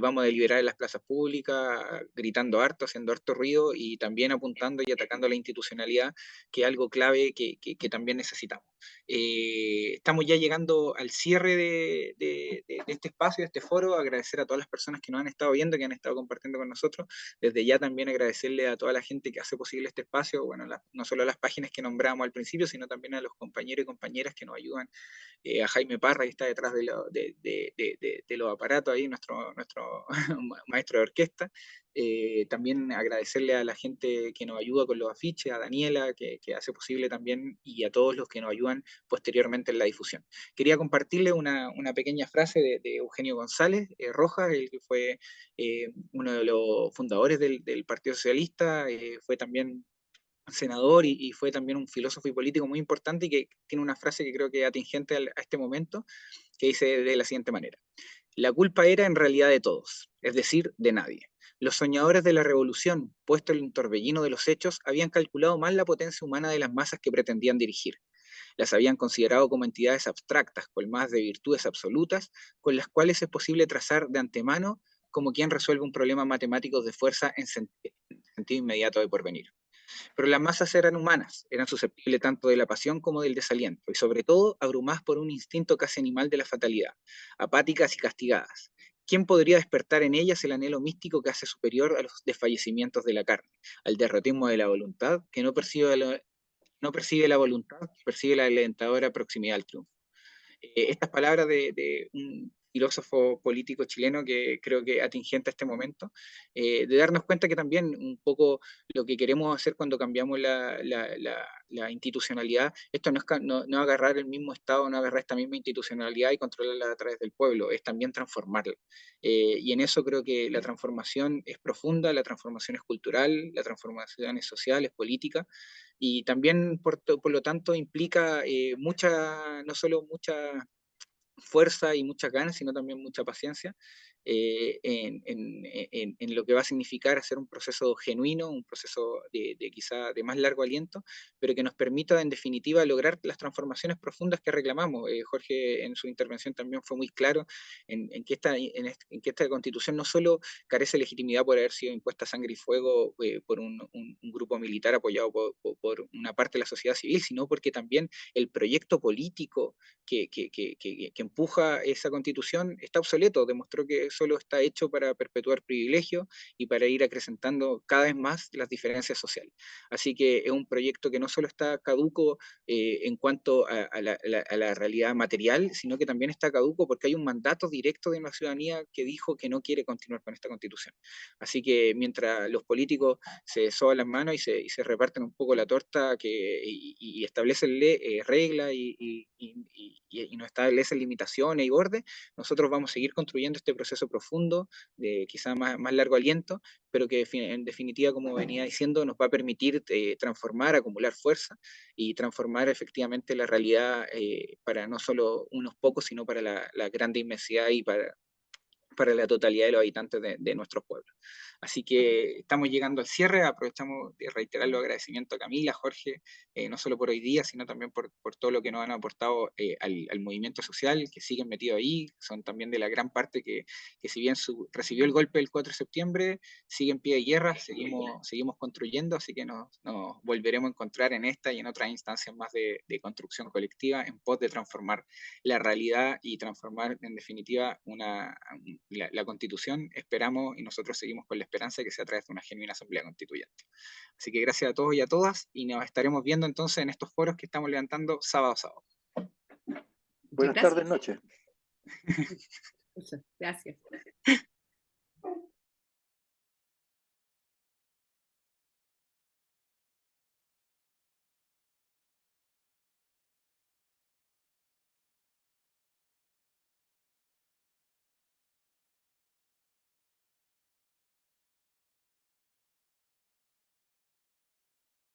vamos a deliberar en las plazas públicas, gritando harto, haciendo harto ruido y también apuntando y atacando la institucionalidad, que es algo clave que también necesitamos. Estamos ya llegando al cierre de este espacio, de este foro, agradecer a todas las personas que nos han estado viendo, que han estado compartiendo con nosotros, desde ya también agradecerle a toda la gente que hace posible este espacio, bueno, no solo a las páginas que nombramos al principio, sino también a los compañeros y compañeras que nos ayudan, a Jaime Parra, que está detrás de los aparatos ahí, nuestro maestro de orquesta. También agradecerle a la gente que nos ayuda con los afiches, a Daniela, que hace posible también, y a todos los que nos ayudan posteriormente en la difusión. Quería compartirle una pequeña frase de Eugenio González Rojas, el que fue uno de los fundadores del Partido Socialista, fue también senador y fue también un filósofo y político muy importante, y que tiene una frase que creo que es atingente a este momento, que dice de la siguiente manera: la culpa era en realidad de todos, es decir, de nadie. Los soñadores de la revolución, puesto en el torbellino de los hechos, habían calculado mal la potencia humana de las masas que pretendían dirigir. Las habían considerado como entidades abstractas, colmadas de virtudes absolutas, con las cuales es posible trazar de antemano como quien resuelve un problema matemático de fuerza en sentido inmediato de porvenir. Pero las masas eran humanas, eran susceptibles tanto de la pasión como del desaliento, y sobre todo abrumadas por un instinto casi animal de la fatalidad, apáticas y castigadas. ¿Quién podría despertar en ellas el anhelo místico que hace superior a los desfallecimientos de la carne, al derrotismo de la voluntad, que no percibe la voluntad, percibe la alentadora proximidad al triunfo? Estas palabras de un filósofo político chileno que creo que atingente a este momento, de darnos cuenta que también un poco lo que queremos hacer cuando cambiamos la institucionalidad, esto no agarrar el mismo Estado, no agarrar esta misma institucionalidad y controlarla a través del pueblo, es también transformarla. Y en eso creo que la transformación es profunda, la transformación es cultural, la transformación es social, es política, y también por lo tanto implica no solo mucha fuerza y muchas ganas, sino también mucha paciencia, en lo que va a significar hacer un proceso genuino, un proceso de quizá de más largo aliento, pero que nos permita en definitiva lograr las transformaciones profundas que reclamamos. Jorge en su intervención también fue muy claro en que esta constitución no solo carece de legitimidad por haber sido impuesta a sangre y fuego por un grupo militar apoyado por una parte de la sociedad civil, sino porque también el proyecto político que empuja esa constitución está obsoleto, demostró que solo está hecho para perpetuar privilegios y para ir acrecentando cada vez más las diferencias sociales. Así que es un proyecto que no solo está caduco en cuanto a la realidad material, sino que también está caduco porque hay un mandato directo de una ciudadanía que dijo que no quiere continuar con esta constitución. Así que mientras los políticos se soban las manos y se reparten un poco la torta y establecen reglas y nos establecen limitaciones y bordes, nosotros vamos a seguir construyendo este proceso profundo, de quizá más largo aliento, pero que en definitiva, como venía diciendo, nos va a permitir transformar, acumular fuerza y transformar efectivamente la realidad para no solo unos pocos, sino para la grande inmensidad y para la totalidad de los habitantes de nuestros pueblos. Así que estamos llegando al cierre, aprovechamos de reiterar los agradecimientos a Camila, Jorge, no solo por hoy día, sino también por todo lo que nos han aportado al movimiento social, que siguen metidos ahí, son también de la gran parte que si bien recibió el golpe del 4 de septiembre, sigue en pie de guerra, seguimos construyendo, así que nos volveremos a encontrar en esta y en otras instancias más de construcción colectiva en pos de transformar la realidad y transformar en definitiva la constitución, esperamos y nosotros seguimos con la esperanza de que sea a través de una genuina asamblea constituyente. Así que gracias a todos y a todas y nos estaremos viendo entonces en estos foros que estamos levantando sábado a sábado. Buenas tardes, noches. Gracias.